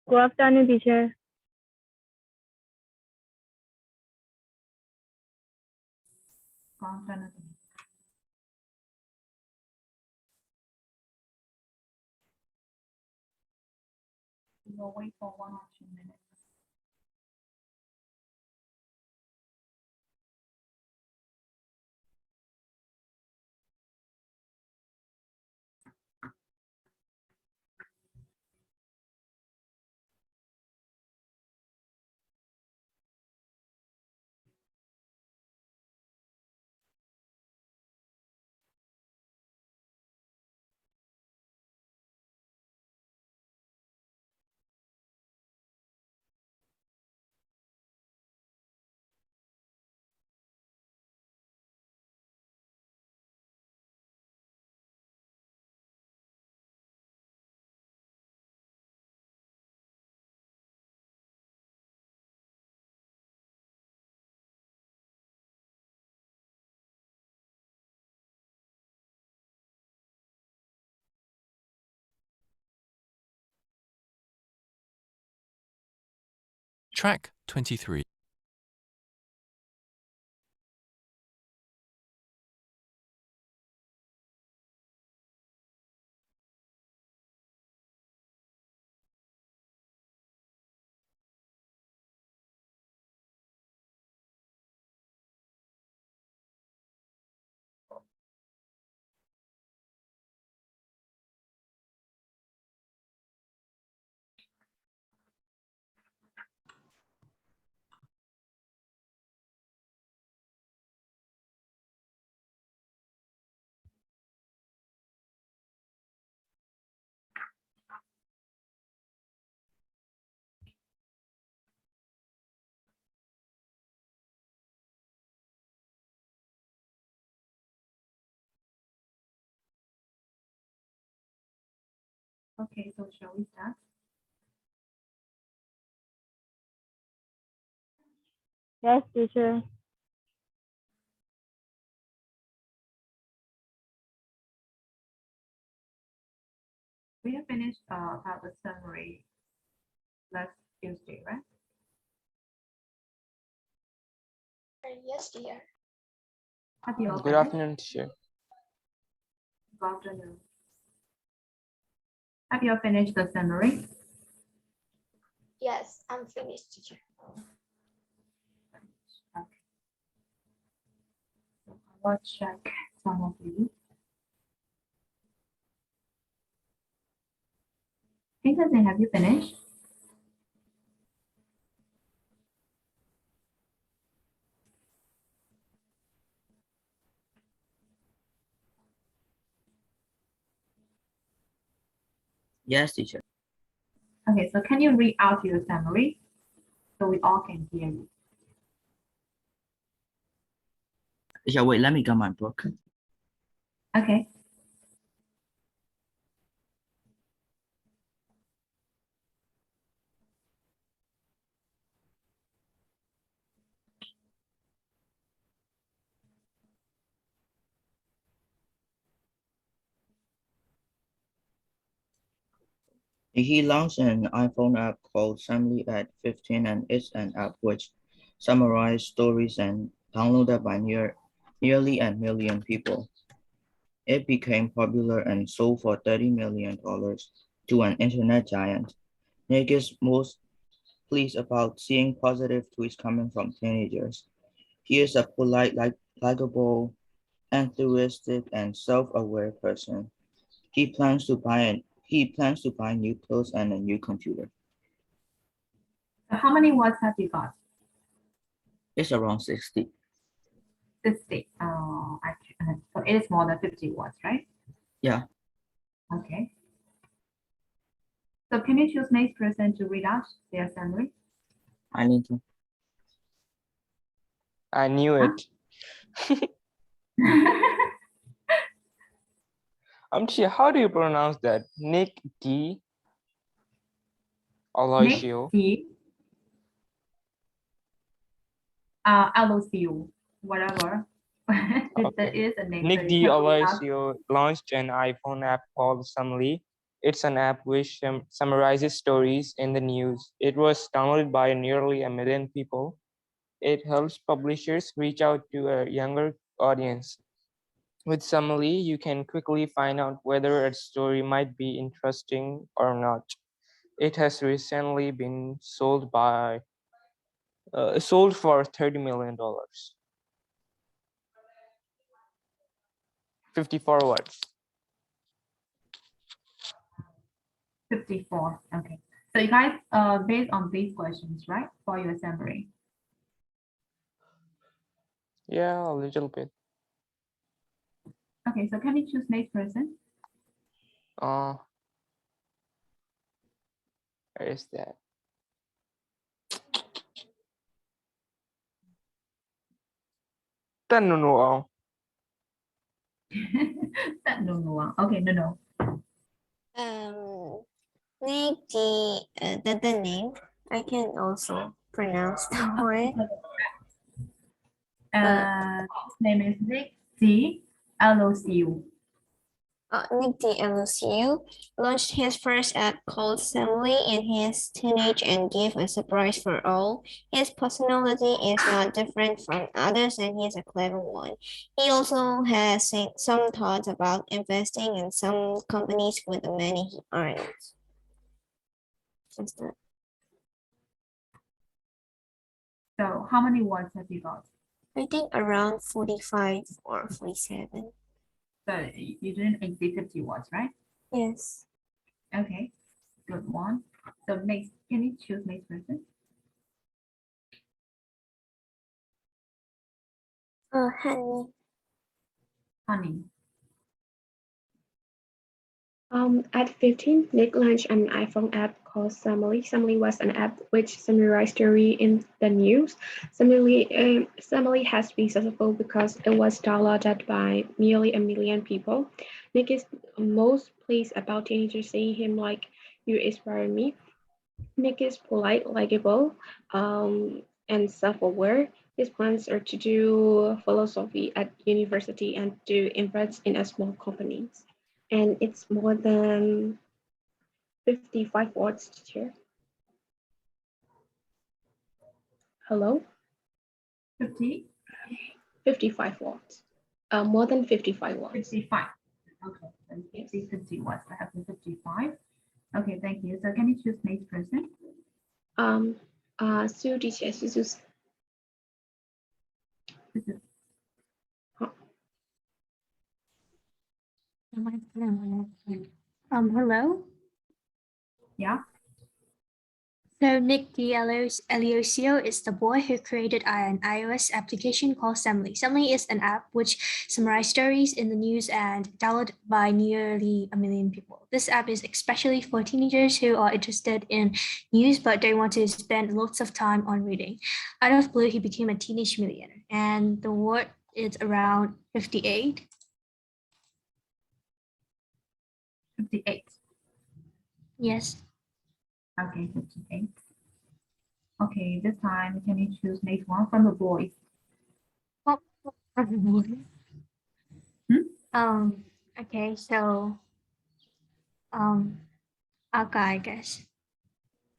Good afternoon, teacher. Good afternoon. We will wait for 1 or 2 minutes. Track 23. Okay, so shall we start? Yes, teacher. We have finished about the summary last Tuesday, right? Yes, dear. Have you all Good finished? afternoon, teacher. Good afternoon. Have you all finished the summary? Yes, I'm finished, teacher. Okay. So I will check some of you. Pinkerton, have you finished? Yes, teacher. Okay, so can you read out your summary so we all can hear you? Teacher, wait, let me get my book. Okay. He launched an iPhone app called Samly at 15, and it's an app which summarizes stories and downloaded by nearly a million people. It became popular and sold for $30 million to an internet giant. Nick is most pleased about seeing positive tweets coming from teenagers. He is a polite, likable, enthusiastic, and self-aware person. He plans to buy new clothes and a new computer. So how many watts have you got? It's around 60. 60. So it is more than 50 watts, right? Yeah. Okay. So can you choose next person to read out their summary? I need to. I knew Huh? it. Teacher, how do you pronounce that? Nick D. Aloysio. Nick D. LOCU, whatever. That Okay. is a name. Nick So you D. can read out. Aloysio launched an iPhone app called Samly. It's an app which summarizes stories in the news. It was downloaded by nearly 1 million people. It helps publishers reach out to a younger audience. With Summary, you can quickly find out whether a story might be interesting or not. It has recently been sold for $30 million. 54 words. 54. Okay. So you guys, based on these questions, right, for your summary. Yeah, a little bit. Okay, so can you choose next person? Where is that? Tan Nunuao. No. Okay, no. Nick the name. I can also pronounce the word. His name is Nick D. LOCU. Nick DLCU launched his first app called Assembly in his teenage and gave a surprise for all. His personality is not different from others and he's a clever one. He also has some thoughts about investing in some companies with the money he earns. Just that. So how many words have you got? I think around 45 or 47. So you didn't exceed 50 words, right? Yes. Okay, good one. So next, can you choose next person? Honey. Honey. At 15, Nick launched an iPhone app called Summary. Summary was an app which summarized story in the news. Summary has been successful because it was downloaded by nearly 1 million people. Nick is most pleased about teenagers saying him like, "You inspire me." Nick is polite, likable, and self-aware. His plans are to do philosophy at university and to invest in a small companies. And it's more than 55 words, teacher. Hello? 50? 55 words. More than 55 words. 55. Okay, so 50 words. I have 55. Okay, thank you. So can you choose next person? Sue, teacher, Susu. Hello. Yeah. So Nick D'Alessio is the boy who created an iOS application called Semly. Semly is an app which summarizes stories in the news and downloaded by nearly 1 million people. This app is especially for teenagers who are interested in news but don't want to spend lots of time on reading. Out of blue, he became a teenage millionaire, and the word is around 58. 58. Yes. Okay, 58. Okay, this time can you choose next one from the boys? Okay, so Aka, I guess.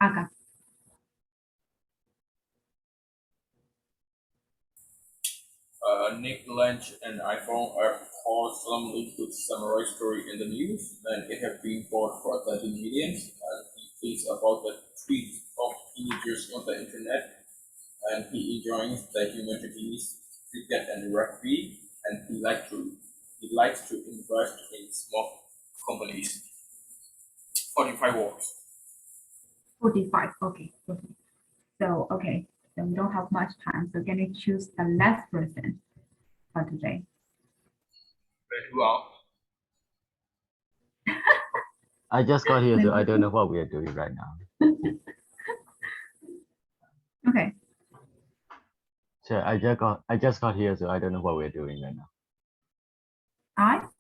Aga. Nick launched an iPhone app called Summary to summarize story in the news, and it has been bought for 30 million. And he thinks about the tweets of teenagers on the internet, and he enjoys the humanities, cricket, and rugby, and he likes to invest in small companies. 45 words. 45. Okay. So okay. So we don't have much time. So can you choose the last person for today? Very well. I just got here, so I don't know what we are doing right now. Okay. So I just got here, so I don't know what we're doing right now. What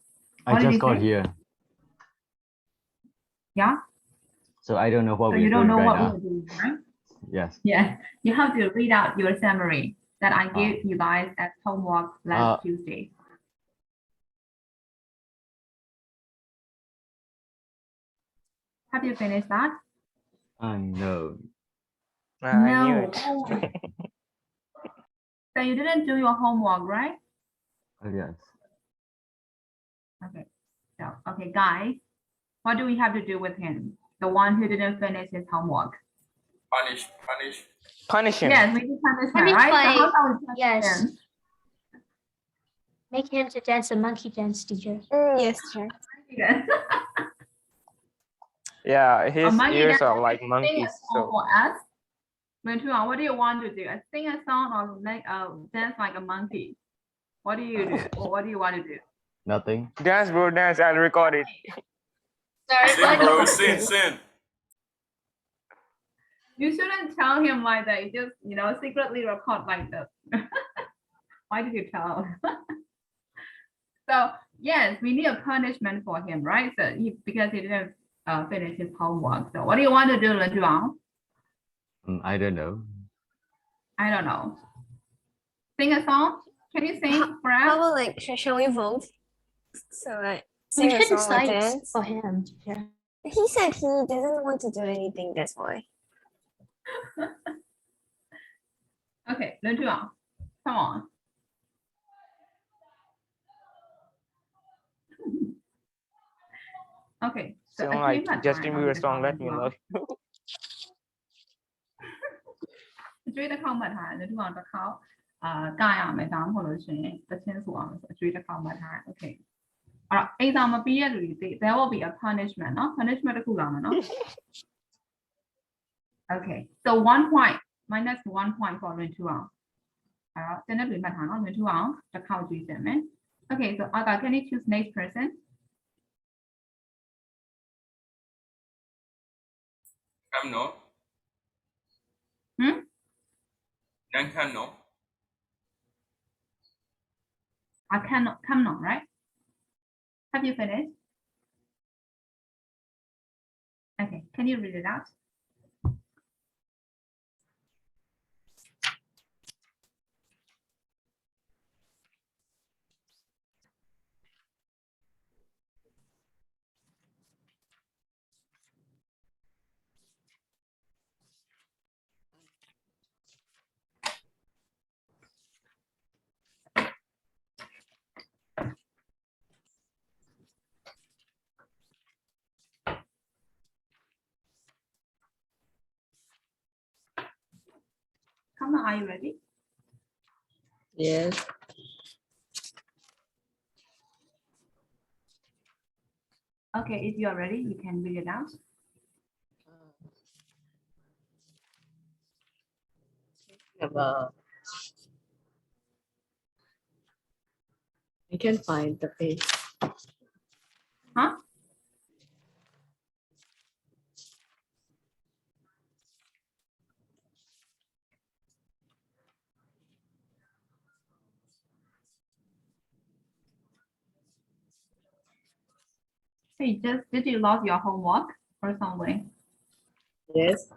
I did just you got say? here. Yeah. So I don't know what So we're you don't doing know right what now. we're doing, right? Yes. Yeah. You have to read out your summary that I gave you guys as homework last Tuesday. Have you finished that? No. I knew No. it. Oh. So you didn't do your homework, right? Yes. Okay. So, okay, guys, what do we have to do with him? The one who didn't finish his homework. Punish. Punish him. Yes, we do punishment, Punish right? So by- how shall we punish yes. him? Make him to dance a monkey dance, teacher. Yes, sir. Yes. Yeah, his monkey ears dance, are like sing a monkeys. song So for us. Ventura, what do you want to do? Sing a song or make dance like a monkey? What do you do? Or what do you want to do? Nothing. dance, bro, dance. I'll record it. Sorry, Sin, bro. Sin. You shouldn't tell him like that. You just, secretly record like this. Why did you tell? So yes, we need a punishment for him, right? So because he didn't finish his homework. So what do you want to do, Lenjuan? I don't know. I don't know. Sing a song. Can you sing for How us? about like, shall we vote? So like, We sing a should song or decide dance? for him, teacher. He said he doesn't want to do anything, that's why. Okay, Lenjuan, come on. Okay. So Sing like achievement Justin time, Bieber song. Let me know. ကျွေးတစ်ခေါက်မှတ်ထားတယ်လူအောင်တစ်ခေါက်ကရမယ်ဒါမှမဟုတ်လို့ရှိရင်တချင်းဆိုအောင်ဆိုကျွေးတစ်ခေါက်မှတ်ထားတယ် okay အဲ့တော့အိမ်သာမပြီးရလူတွေသိ there will be a punishment เนาะ punishment တစ်ခုလာမယ်เนาะ okay so 1 point minus 1 point for လွင်ထူအောင်အဲ့တော့တနေ့ပြင်မှတ်ထားเนาะလွင်ထူအောင်တစ်ခေါက်ကျွေးစင်မယ် okay so Aga can you choose next person Come no. Nang can no. I cannot come on right have you finished okay can you read it out come on are you ready Yes. okay if you are ready you can read it out About I can find the page. huh Hey, did you lose your homework or something? Yes.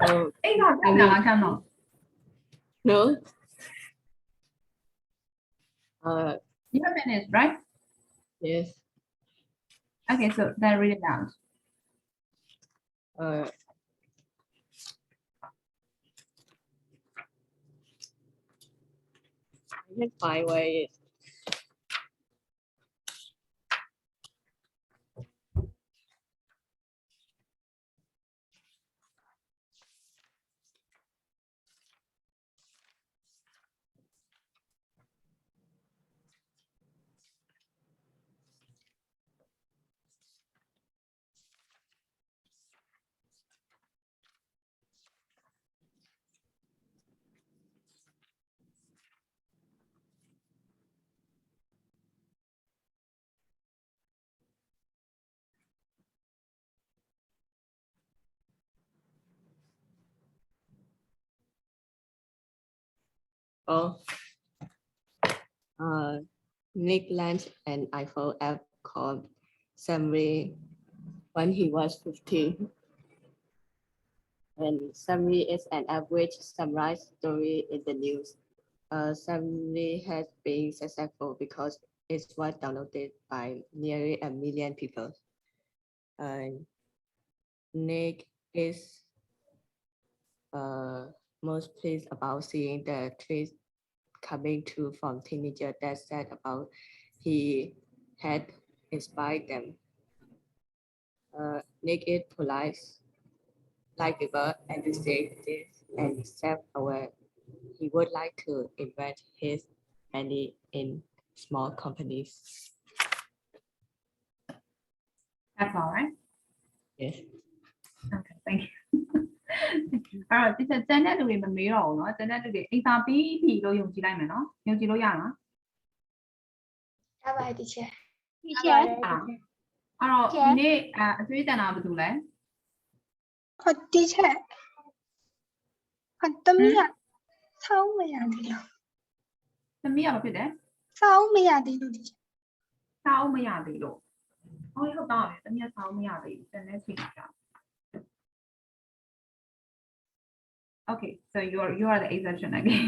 Oh Hey, no, come on. no. You have finished, right? Yes. Okay, so then read it down. I can find where it. Oh. Nick launched an iPhone app called Summary when he was 15. And Summary is an app which summarizes story in the news. Summary has been successful because it was downloaded by nearly 1 million people. Nick is most pleased about seeing the tweets coming to from teenager that said about he had inspired them. Nick is polite, likable, enthusiastic, and self-aware. He would like to invest his money in small companies. That's all right. Yes. Okay, thank you. အဲ့တော့ဒီကျန်တဲ့လူတွေမမေးတော့ဘူးเนาะကျန်တဲ့လူတွေအိမ်သာပြီးလို့ယုံကြည်လိုက်မယ်เนาะယုံကြည်လို့ရလား ရပါတယ် teacher အဲ့တော့ဒီနေ့အသွေးတန်တာဘာလို့လဲ ဟုတ် teacher ဟုတ်သမီးကစောင်းမရသေးလို့ သမီးကဘာဖြစ်လဲ စောင်းမရသေးလို့ teacher စောင်းမရသေးလို့ဟုတ်တော့သမီးကစောင်းမရသေးဘူးတန်တဲ့ချိန်ကြာ Okay, so you are the exception again.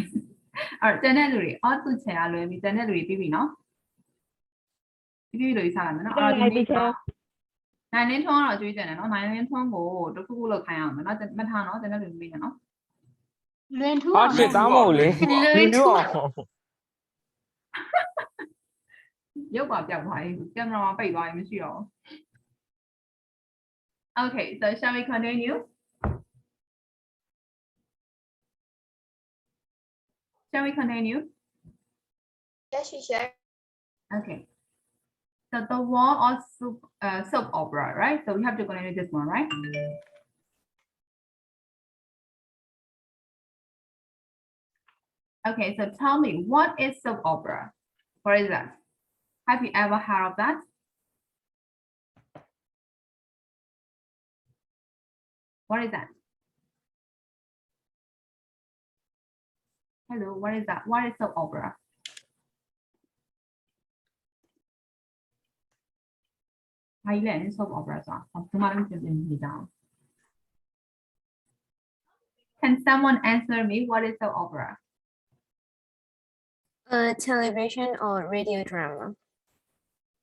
Alright, တန်တဲ့လူတွေ all to ချင်ရလွယ်ပြီတန်တဲ့လူတွေပြီးပြီเนาะပြီးလို့ရစားရမယ်เนาะအဲ့တော့ဒီနေ့နိုင်လင်းထွန်းကတော့ကြွေးကြတယ်เนาะနိုင်လင်းထွန်းကိုတစ်ခုခုလောက်ခိုင်းအောင်မယ်เนาะမထားเนาะတန်တဲ့လူတွေပြီးတယ်เนาะ လွင်ထူး အော်ချစ်သားမဟုတ်လေလွင်ထူး ရုပ်ပါပြောက်သွားပြီကင်မရာမှာပိတ်သွားပြီမရှိတော့ဘူး Okay, so shall we continue? Shall we continue? yes teacher Okay. So the wall of soap opera, right? So we have to continue this one, right? Okay, so tell me, what is soap opera? What is that? Have you ever heard of that? What is that? Hello, what is that? What is soap opera? Thailand soap opera song. Can someone answer me what is soap opera? Television or radio drama.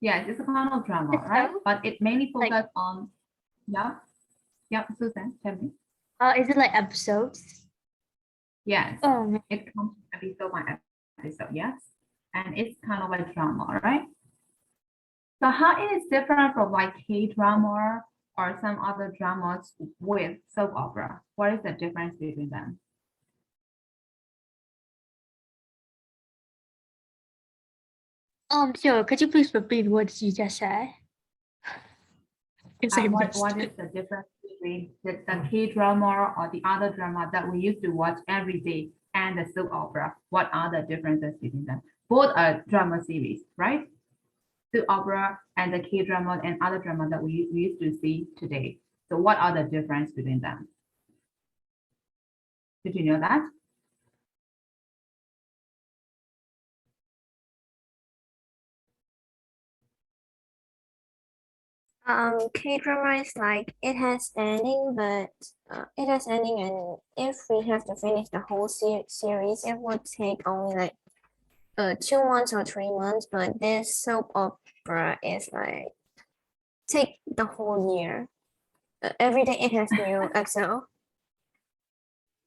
Yes, it's a kind of drama, right? But it mainly focuses on Susan, tell me. is it like episodes? Yes. Oh, It comes episode by episode, yes. And it's kind of like drama, right? So how it is different from like K-drama or some other dramas with soap opera? What is the difference between them? Sure. Could you please repeat what you just said? What is the difference between the K-drama or the other drama that we used to watch every day and the soap opera? What are the differences between them? Both are drama series, right? Soap opera and the K-drama and other drama that we used to see today. So what are the difference between them? Did you know that? K-drama is like it has ending, but it has ending, and if we have to finish the whole series, it would take only like 2 months or 3 months. But this soap opera is like take the whole year. Every day it has new episode.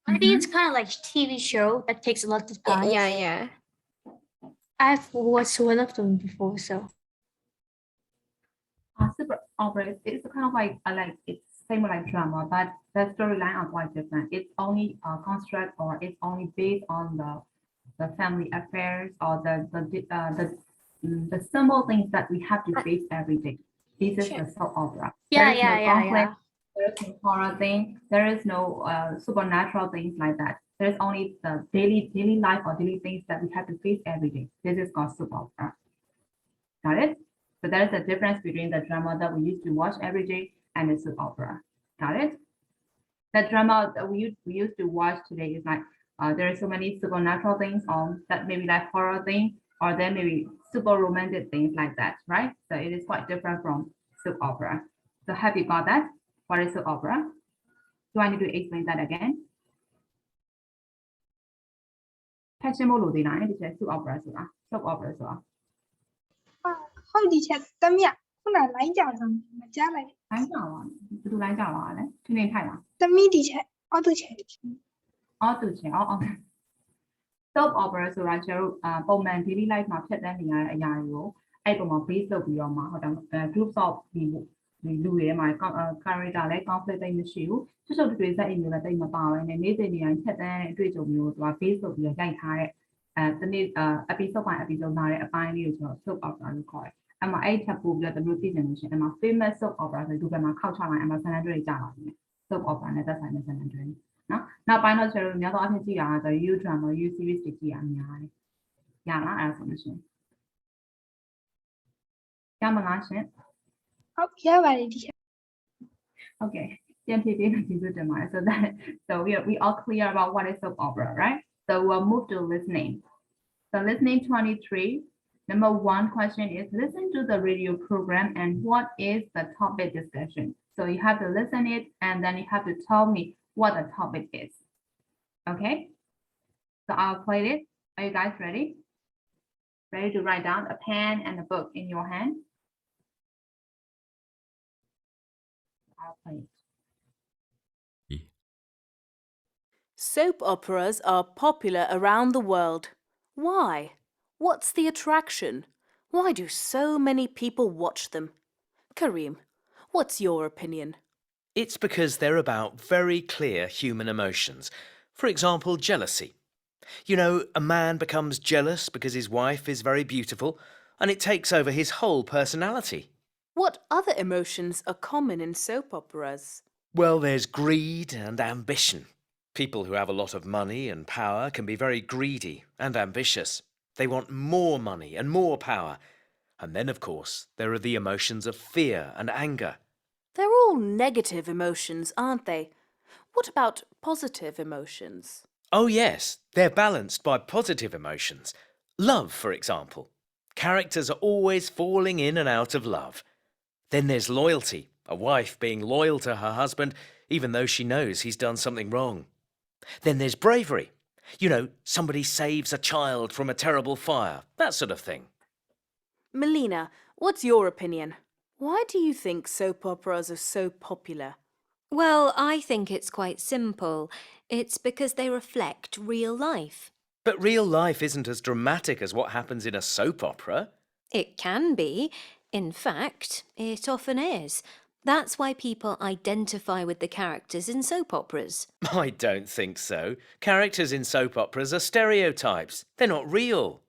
I think it's kind of like TV show that takes a lot of time. Yeah. I've watched one of them before, so. Soap opera is kind of like it's same like drama, but the storyline are quite different. It's only construct or it's only based on the family affairs or the simple things that we have to face every day. This is the soap opera. Yeah. There is no horror thing. There is no supernatural things like that. There's only the daily life or daily things that we have to face every day. This is called soap opera. Got it? So that is the difference between the drama that we used to watch every day and the soap opera. Got it? The drama that we used to watch today is like there are so many supernatural things on that maybe like horror thing or then maybe super romantic things like that, right? So it is quite different from soap opera. So have you got that? What is soap opera? Do I need to explain that again? Passion mode this is soap opera, soap opera. ဟုတ်ဒီချက်တမရခုနလိုင်းကြောင်ဆောင်မကြားလိုက် လိုင်းကြောင်ပါ သူလိုက်ကြပါလဲထင်းထင်းထိုက်လား သမီးတီချက်အော်တူချက် အော်သူချင်းအော် soap opera ဆိုတာကျတော့ပုံမှန် daily life မှာဖြတ်သန်းနေရတဲ့အရာတွေကိုအဲ့ပုံမှာ base လုပ်ပြီးတော့မှဟုတ်တယ် groups of ဒီလူတွေမှာ character လဲ conflict တိတ်မရှိဘူးချုပ်ချုပ်တွေ့စက်အိမ်မျိုးလည်းတိတ်မပါဘဲနဲ့နေ့စဉ်နေတိုင်းဖြတ်သန်းတဲ့အတွေ့အကြုံမျိုးကိုသူက base လုပ်ပြီးတော့ရိုက်ထားတဲ့တနေ့ episode ပိုင်း episode လာတဲ့အပိုင်းလေးကိုကျွန်တော် soap opera လို့ခေါ်တယ်။အဲ့မှာအဲ့ချက်ပို့ပြီးတော့တို့သိချင်လို့ရှိရင်အဲ့မှာ famous soap opera ဆိုဒီဘက်မှာခောက်ချလိုက်အဲ့မှာ San Andreas ကြာလာတယ် soap opera နဲ့သက်ဆိုင်တဲ့ San Andreas နော်နောက်ပိုင်းတော့ကျွန်တော်တို့များသောအားဖြင့်ကြည့်တာဆို you drama you series တွေကြည့်ရအများတယ်။ရလားအဲ့ဒါဆိုလို့ရှိရင်ရမလားရှင် ဟုတ်ရပါတယ်တီချက် Okay. So we all clear about what is soap opera, right? So we'll move to listening. So listening 23. Number one question is listen to the radio program and what is the topic discussion? So you have to listen it and then you have to tell me what the topic is. Okay. So I'll play it. Are you guys ready? Ready to write down a pen and a book in your hand? I'll play it. Soap operas are popular around the world. Why? What's the attraction? Why do so many people watch them? Kareem, what's your opinion? It's because they're about very clear human emotions. For example, jealousy. You know, a man becomes jealous because his wife is very beautiful, and it takes over his whole personality. What other emotions are common in soap operas? Well, there's greed and ambition. People who have a lot of money and power can be very greedy and ambitious. They want more money and more power. And then, of course, there are the emotions of fear and anger. They're all negative emotions, aren't they? What about positive emotions? Oh yes, they're balanced by positive emotions. Love, for example. Characters are always falling in and out of love. Then there's loyalty, a wife being loyal to her husband even though she knows he's done something wrong. Then there's bravery. You know, somebody saves a child from a terrible fire, that sort of thing. Melina, what's your opinion? Why do you think soap operas are so popular? Well, I think it's quite simple. It's because they reflect real life. But real life isn't as dramatic as what happens in a soap opera. It can be. In fact, it often is. That's why people identify with the characters in soap operas. I don't think so. Characters in soap operas are stereotypes. They're not real.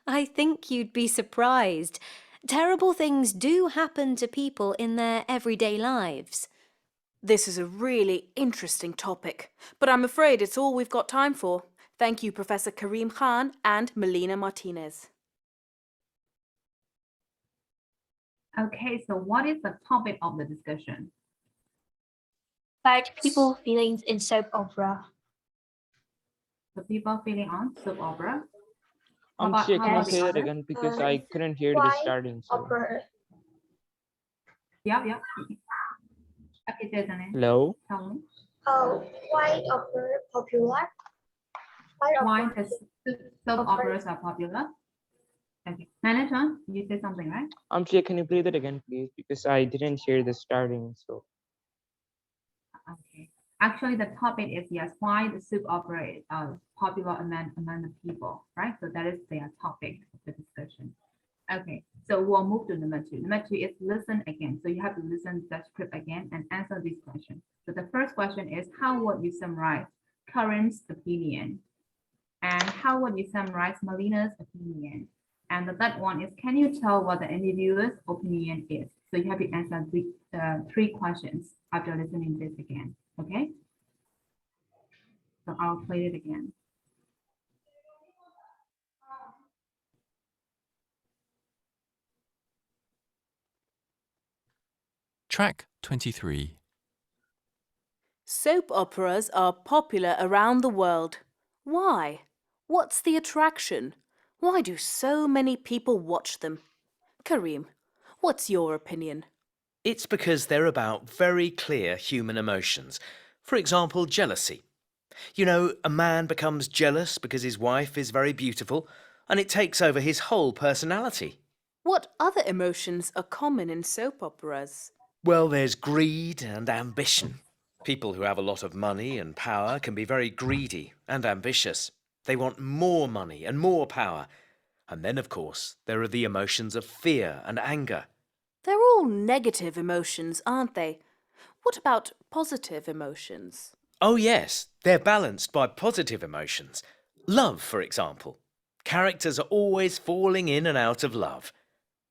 I think you'd be surprised. Terrible things do happen to people in their everyday lives. This is a really interesting topic, but I'm afraid it's all we've got time for. Thank you, Professor Kareem Khan and Melina Martinez. Okay, so what is the topic of the discussion? Like people's feelings in soap opera. The people feeling on soap opera? Sure, can you about say that others? again because I couldn't hear the starting. So. Yeah. Okay, Jason. Hello. Tell me. why opera popular Why does soap operas are popular? Okay, Manager, you said something, right? Sure, can you play that again, please? Because I didn't hear the starting. So. Okay. Actually, the topic is yes, why the soap opera is popular among the people, right? So that is their topic of the discussion. Okay, so we'll move to number two. Number two is listen again. So you have to listen to the script again and answer this question. So the first question is how would you summarize Karen's opinion? And how would you summarize Melina's opinion? And the third one is, can you tell what the interviewer's opinion is? So you have to answer three questions after listening this again, okay? So I'll play it again. Track 23. Soap operas are popular around the world. Why? What's the attraction? Why do so many people watch them? Kareem, what's your opinion? It's because they're about very clear human emotions. For example, jealousy. You know, a man becomes jealous because his wife is very beautiful, and it takes over his whole personality. What other emotions are common in soap operas? Well, there's greed and ambition. People who have a lot of money and power can be very greedy and ambitious. They want more money and more power. And then, of course, there are the emotions of fear and anger. They're all negative emotions, aren't they? What about positive emotions? Oh, yes, they're balanced by positive emotions. Love, for example. Characters are always falling in and out of love.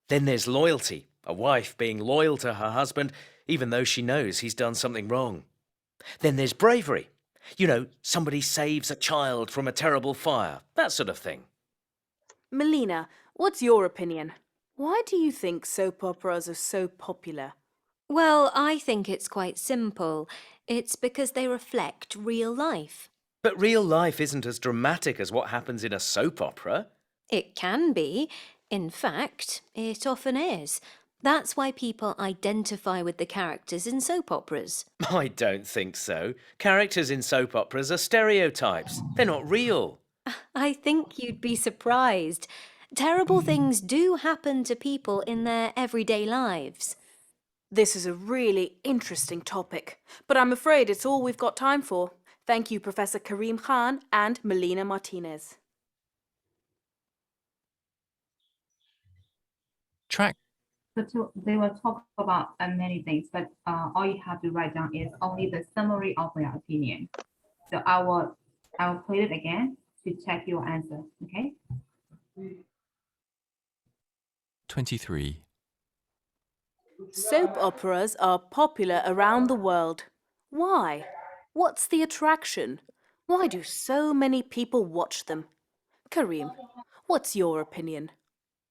Then there's loyalty, a wife being loyal to her husband even though she knows he's done something wrong. Then there's bravery. You know, somebody saves a child from a terrible fire, that sort of thing. Melina, what's your opinion? Why do you think soap operas are so popular? Well, I think it's quite simple. It's because they reflect real life. But real life isn't as dramatic as what happens in a soap opera. It can be. In fact, it often is. That's why people identify with the characters in soap operas. I don't think so. Characters in soap operas are stereotypes. They're not real. I think you'd be surprised. Terrible things do happen to people in their everyday lives. This is a really interesting topic, but I'm afraid it's all we've got time for. Thank you, Professor Karim Khan and Melina Martinez. Track. So they will talk about many things, but all you have to write down is only the summary of their opinion. So I will play it again to check your answer, okay? 23. Soap operas are popular around the world. Why? What's the attraction? Why do so many people watch them? Karim, what's your opinion?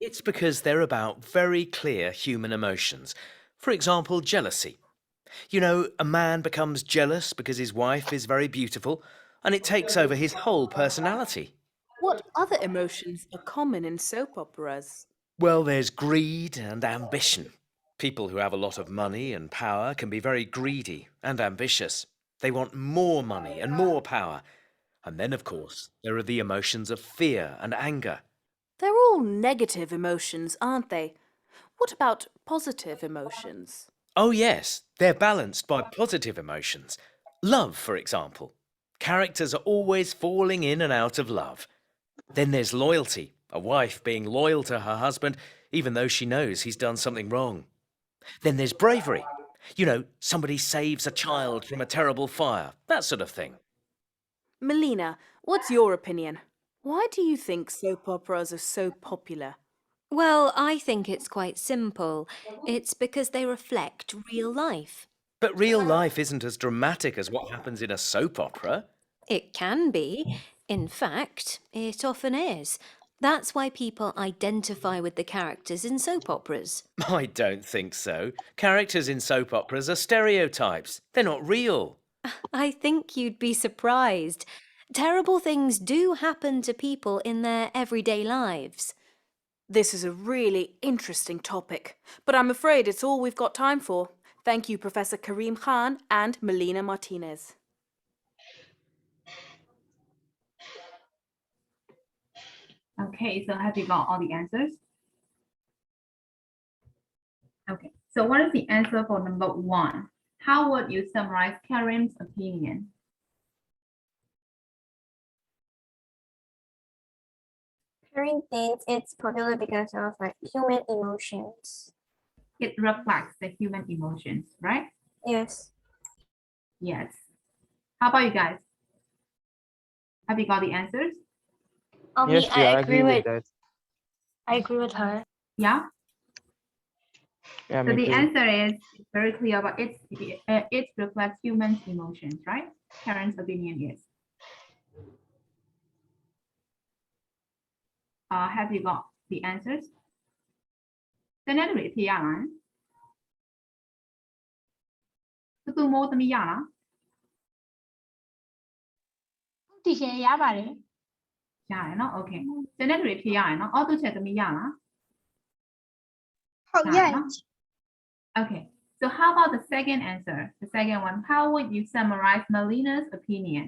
It's because they're about very clear human emotions. For example, jealousy. You know, a man becomes jealous because his wife is very beautiful, and it takes over his whole personality. What other emotions are common in soap operas? Well, there's greed and ambition. People who have a lot of money and power can be very greedy and ambitious. They want more money and more power. And then, of course, there are the emotions of fear and anger. They're all negative emotions, aren't they? What about positive emotions? Oh, yes, they're balanced by positive emotions. Love, for example. Characters are always falling in and out of love. Then there's loyalty, a wife being loyal to her husband even though she knows he's done something wrong. Then there's bravery. You know, somebody saves a child from a terrible fire, that sort of thing. Melina, what's your opinion? Why do you think soap operas are so popular? Well, I think it's quite simple. It's because they reflect real life. But real life isn't as dramatic as what happens in a soap opera. It can be. In fact, it often is. That's why people identify with the characters in soap operas. I don't think so. Characters in soap operas are stereotypes. They're not real. I think you'd be surprised. Terrible things do happen to people in their everyday lives. This is a really interesting topic, but I'm afraid it's all we've got time for. Thank you, Professor Karim Khan and Melina Martinez. Okay, so have you got all the answers? Okay, so what is the answer for number 1? How would you summarize Karim's opinion? Karim thinks it's popular because of human emotions. It reflects the human emotions, right? Yes. Yes. How about you guys? Have you got the answers? Yes, I agree with that. I agree with her. Yeah. Yeah, So me the too. answer is very clear, but it reflects human emotions, right? Karen's opinion is. Have you got the answers? တနေ့တွေဖြေရလား။သူမိုးသမီးရလား တီရှယ်ရပါတယ် ။ရတယ်နော်။ Okay ။တနေ့တွေဖြေရရင်နော်။အော်သူချက်သမီးရလား ဟုတ်ရ နော်။ Okay. So how about the second answer? The second one. How would you summarize Melina's opinion?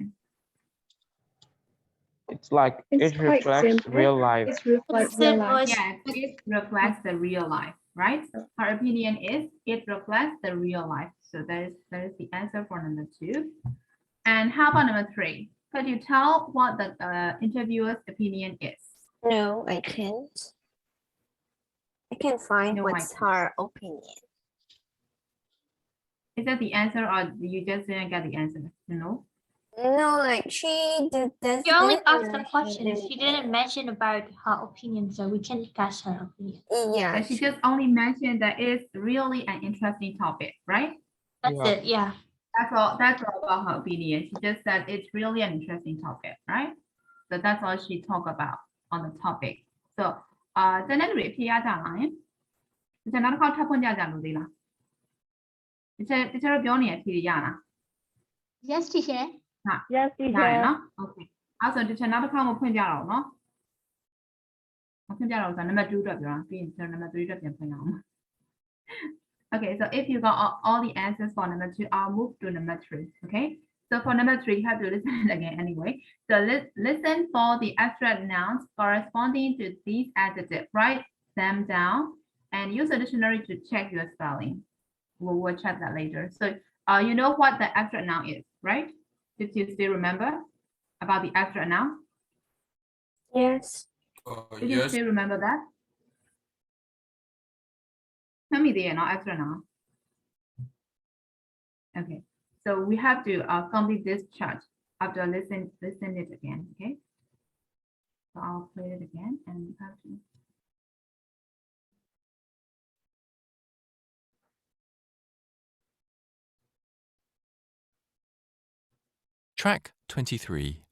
It's like It's it quite reflects simple. real life. It reflects real life. Yes, it reflects the real life. right? Her opinion is it reflects the real life. So that is the answer for number 2. And how about number 3? Could you tell what the interviewer's opinion is? No, I can't. I can't find No, I what's can't. her opinion. Is that the answer, or you just didn't get the answer? No. No, like she did this. She only asked the question. She didn't mention about her opinion, so we can guess her opinion. Yeah. So she just only mentioned that it's really an interesting topic, right? That's it. Yeah. That's all about her opinion. She just said it's really an interesting topic, right? So that's all she talked about on the topic. So ကျန်တဲ့လူတွေအဖြေရကြလားယင်။ဒီနောက်တစ်ခါထပ်ဖွင့်ကြကြလို့သေးလား။ဒီချက်တော့ပြောနေတဲ့အဖြေရလား Yes, teacher. ဟာ Yes, teacher ရနော် Okay အဲ့ဆိုဒီချက်နောက်တစ်ခါမှဖွင့်ကြတော့နော်။ဖွင့်ကြတော့ဆိုနံပါတ်2အတွက်ပြောတာပြီးရင်ကျွန်တော်နံပါတ်3အတွက်ပြန်ဖွင့်အောင်။ Okay, so if you got all the answers for number 2, I'll move to number 3. Okay, so for number 3, you have to listen again anyway. So listen for the abstract nouns corresponding to these adjectives. Write them down and use a dictionary to check your spelling. We'll check that later. So you know what the abstract noun is, right? Did you still remember about the abstract noun? Yes. Did you still remember that? Tell me the extra now. Okay, so we have to complete this chart after listen it again. Okay, so I'll play it again and you have to. Track 23.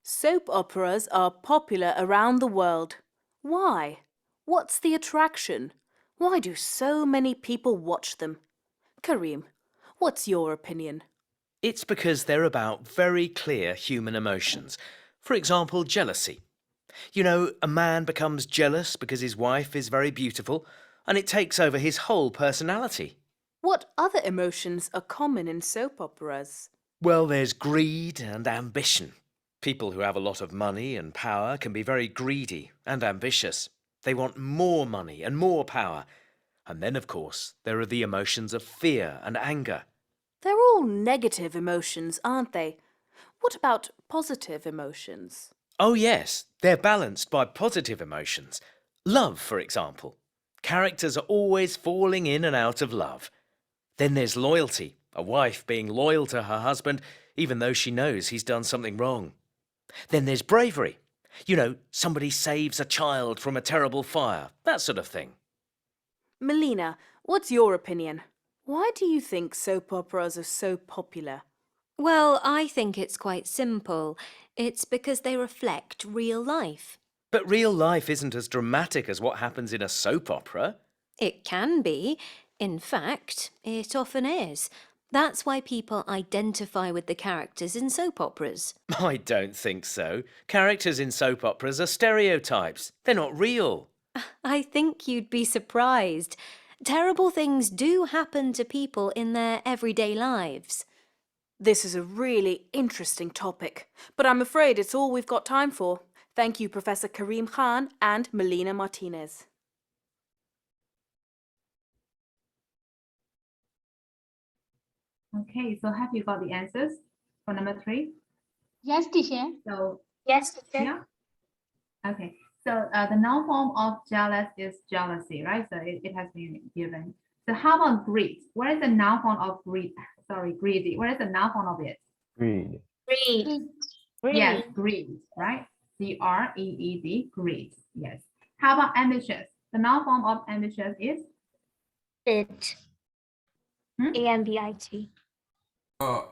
Soap operas are popular around the world. Why? What's the attraction? Why do so many people watch them? Kareem, what's your opinion? It's because they're about very clear human emotions. For example, jealousy. You know, a man becomes jealous because his wife is very beautiful, and it takes over his whole personality. What other emotions are common in soap operas? Well, there's greed and ambition. People who have a lot of money and power can be very greedy and ambitious. They want more money and more power. And then, of course, there are the emotions of fear and anger. They're all negative emotions, aren't they? What about positive emotions? Oh yes, they're balanced by positive emotions. Love, for example. Characters are always falling in and out of love. Then there's loyalty, a wife being loyal to her husband even though she knows he's done something wrong. Then there's bravery. You know, somebody saves a child from a terrible fire, that sort of thing. Melina, what's your opinion? Why do you think soap operas are so popular? Well, I think it's quite simple. It's because they reflect real life. But real life isn't as dramatic as what happens in a soap opera. It can be. In fact, it often is. That's why people identify with the characters in soap operas. I don't think so. Characters in soap operas are stereotypes. They're not real. I think you'd be surprised. Terrible things do happen to people in their everyday lives. This is a really interesting topic, but I'm afraid it's all we've got time for. Thank you, Professor Kareem Khan and Melina Martinez. Okay, so have you got the answers for number 3? Yes, teacher. So yes, teacher. Yeah. Okay, so the noun form of jealous is jealousy, right? So it has been given. So how about greed? What is the noun form of greed? Sorry, greedy. What is the noun form of it? Greed. Greed. Yes, greed, right? Greed, greed. Yes. How about ambitious? The noun form of ambitious is? It. A-M-B-I-T.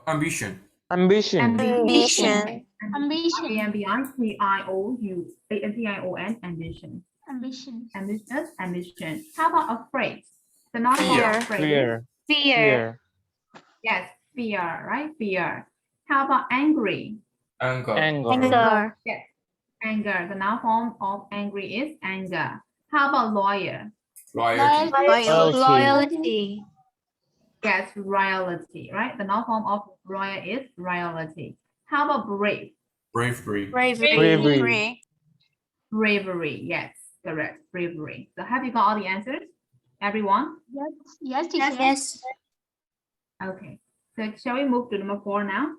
Ambition. Ambition. Ambition. A-M-B-I-T-I-O-U. A-M-T-I-O-N, ambition. Ambition. Ambitious, ambition. How about afraid? The noun form of afraid. Fear. Fear. Yes, fear, right? Fear. How about angry? Anger. Anger. Yes, anger. The noun form of angry is anger. How about lawyer? Loyalty. Loyalty. Yes, royalty, right? The noun form of royal is royalty. How about brave? Bravery. Bravery. Bravery, yes. correct. Bravery. So have you got all the answers? Everyone? Yes, teacher. Yes. Okay. So shall we move to number 4 now?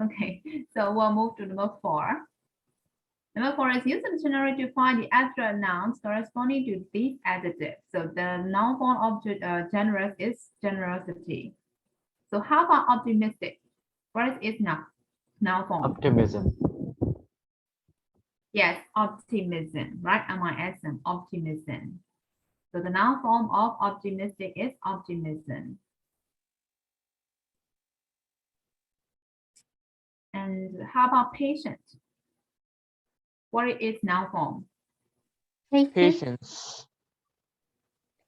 Okay, so we'll move to number 4. Number 4 is use the dictionary to find the abstract nouns corresponding to these adjectives. So the noun form of generous is generosity. So how about optimistic? What is its noun form? Optimism. Yes, optimism, right? M-I-S-M, optimism. So the noun form of optimistic is optimism. And how about patient? What is its noun form? Patience.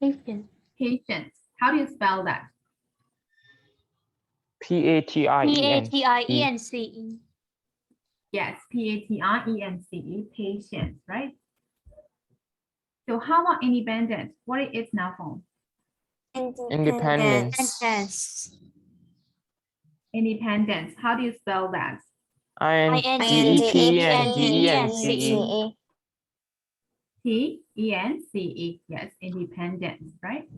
Patient. Patience. How do you spell that? P-A-T-I-E-N. P-A-T-I-E-N-C-E. Yes, P-A-T-I-E-N-C-E, patience, right? So how about independent? What is its noun form? Independence. Independence. How do you spell that? I-N-D-E-P-E-N-D-E-N-C-E. T-E-N-C-E. Yes, independence, right?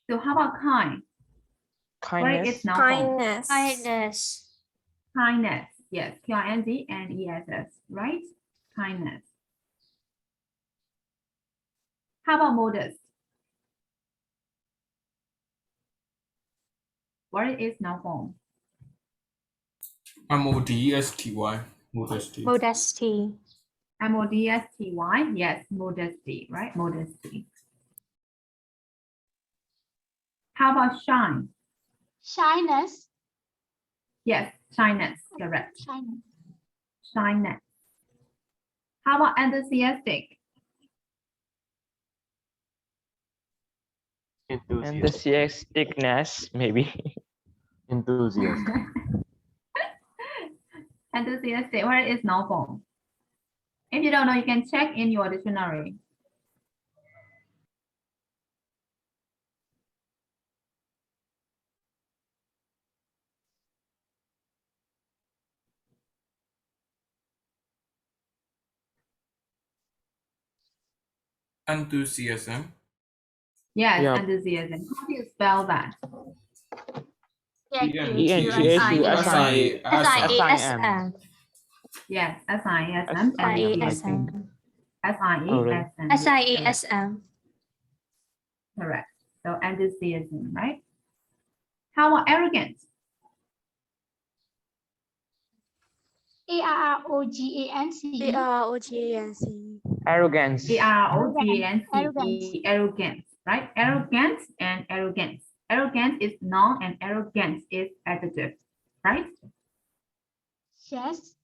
So how about kind? What is its noun form? Kindness. Kindness. Yes, K-I-N-D-N-E-S-S, right? Kindness. How about modest? What is its noun form? M-O-D-E-S-T-Y. Modesty. Modesty. M-O-D-S-T-Y. Yes, modesty, right? Modesty. How about shine? Shyness. Yes, shyness, correct. Shyness. Shyness. How about enthusiastic? Enthusiasticness, maybe. Enthusiast. Enthusiastic, what is noun form? If you don't know, you can check in your dictionary. Enthusiasm. Yes, Yep. enthusiasm. How do you spell that? S-I-E-S-M. Yes, S-I-E-S-M. S-I-E-S-M. S-I-E-S-M. S-I-E-S-M. Correct. So enthusiasm, right? How about arrogant? A-R-R-O-G-A-N-C-E. A-R-O-G-A-N-C. Arrogance. A-R-O-G-A-N-C-E. Arrogance, right? Arrogance and arrogance. Arrogance is noun and arrogance is adjective, right? Yes.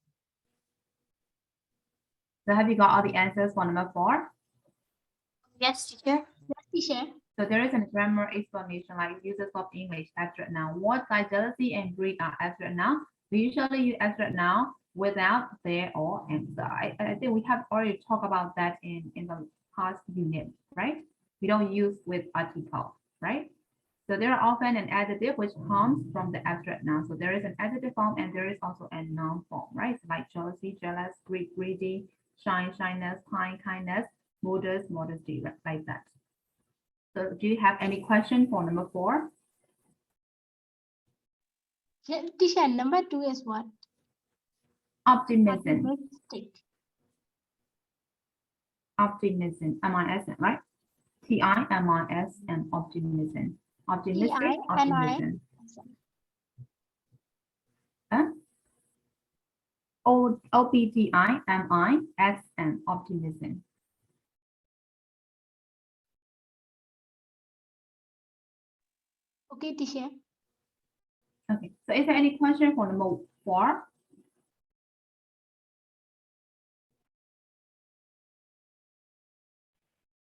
So have you got all the answers for number 4? Yes, teacher. Yes, teacher. So there is a grammar explanation like uses of English abstract noun. Words like jealousy and greed are abstract noun. We usually use abstract noun without there or and the. I think we have already talked about that in the past unit, right? We don't use with article, right? So there are often an adjective which comes from the abstract noun. So there is an adjective form and there is also a noun form, right? So like jealousy, jealous, greed, greedy, shine, shyness, kind, kindness, modest, modesty, like that. So do you have any question for number 4? Yeah, teacher, number 2 is what? Optimism. Optimistic. Optimism. M-I-S-M, right? T-I-M-I-S-M. Optimism. Optimistic. Optimism. Huh? O-P-T-I-M-I-S-M. Optimism. Okay, teacher. Okay. So is there any question for number 4?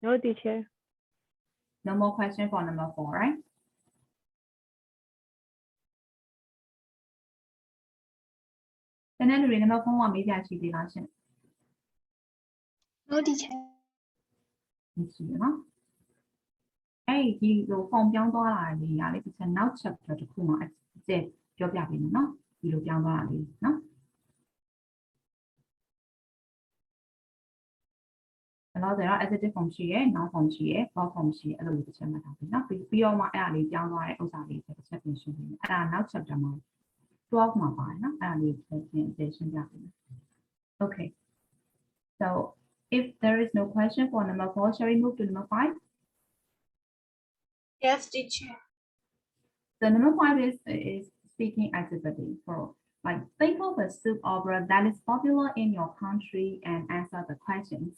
No, teacher. No more question for number 4, right? Cho nên read number 4 ว่ามีแต่ชีวิตละရှင် No, teacher. မရှိဘူးเนาะအဲ့ဒီလို form ပြောင်းသွားလာနေရလေဒီချက်နောက် chapter တစ်ခုမှာအကျ ပြောပြပေးမယ်နော်ဒီလိုပြောင်းသွားတာလေးနော် alors ဆိုတော့ adjective form ရှိရယ် noun form ရှိရယ် verb form ရှိရယ်အဲ့လိုလေးတစ်ချက်မှတ်ထားပြီနော်ပြီးတော့မှအဲ့ဒါလေးပြောင်းသွားတဲ့ဥစ္စာလေးတစ်ချက်ပြင်ရှင်းပေးမယ်အဲ့ဒါနောက် chapter မှာ 12 မှာပါတယ်နော်အဲ့ဒါလေးတစ်ချက်ရှင်းပြပေးမယ် okay so if there is no question for number 4 shall we move to number 5 Yes, teacher. so number 5 is speaking activity for like think of a soup opera that is popular in your country and answer the questions.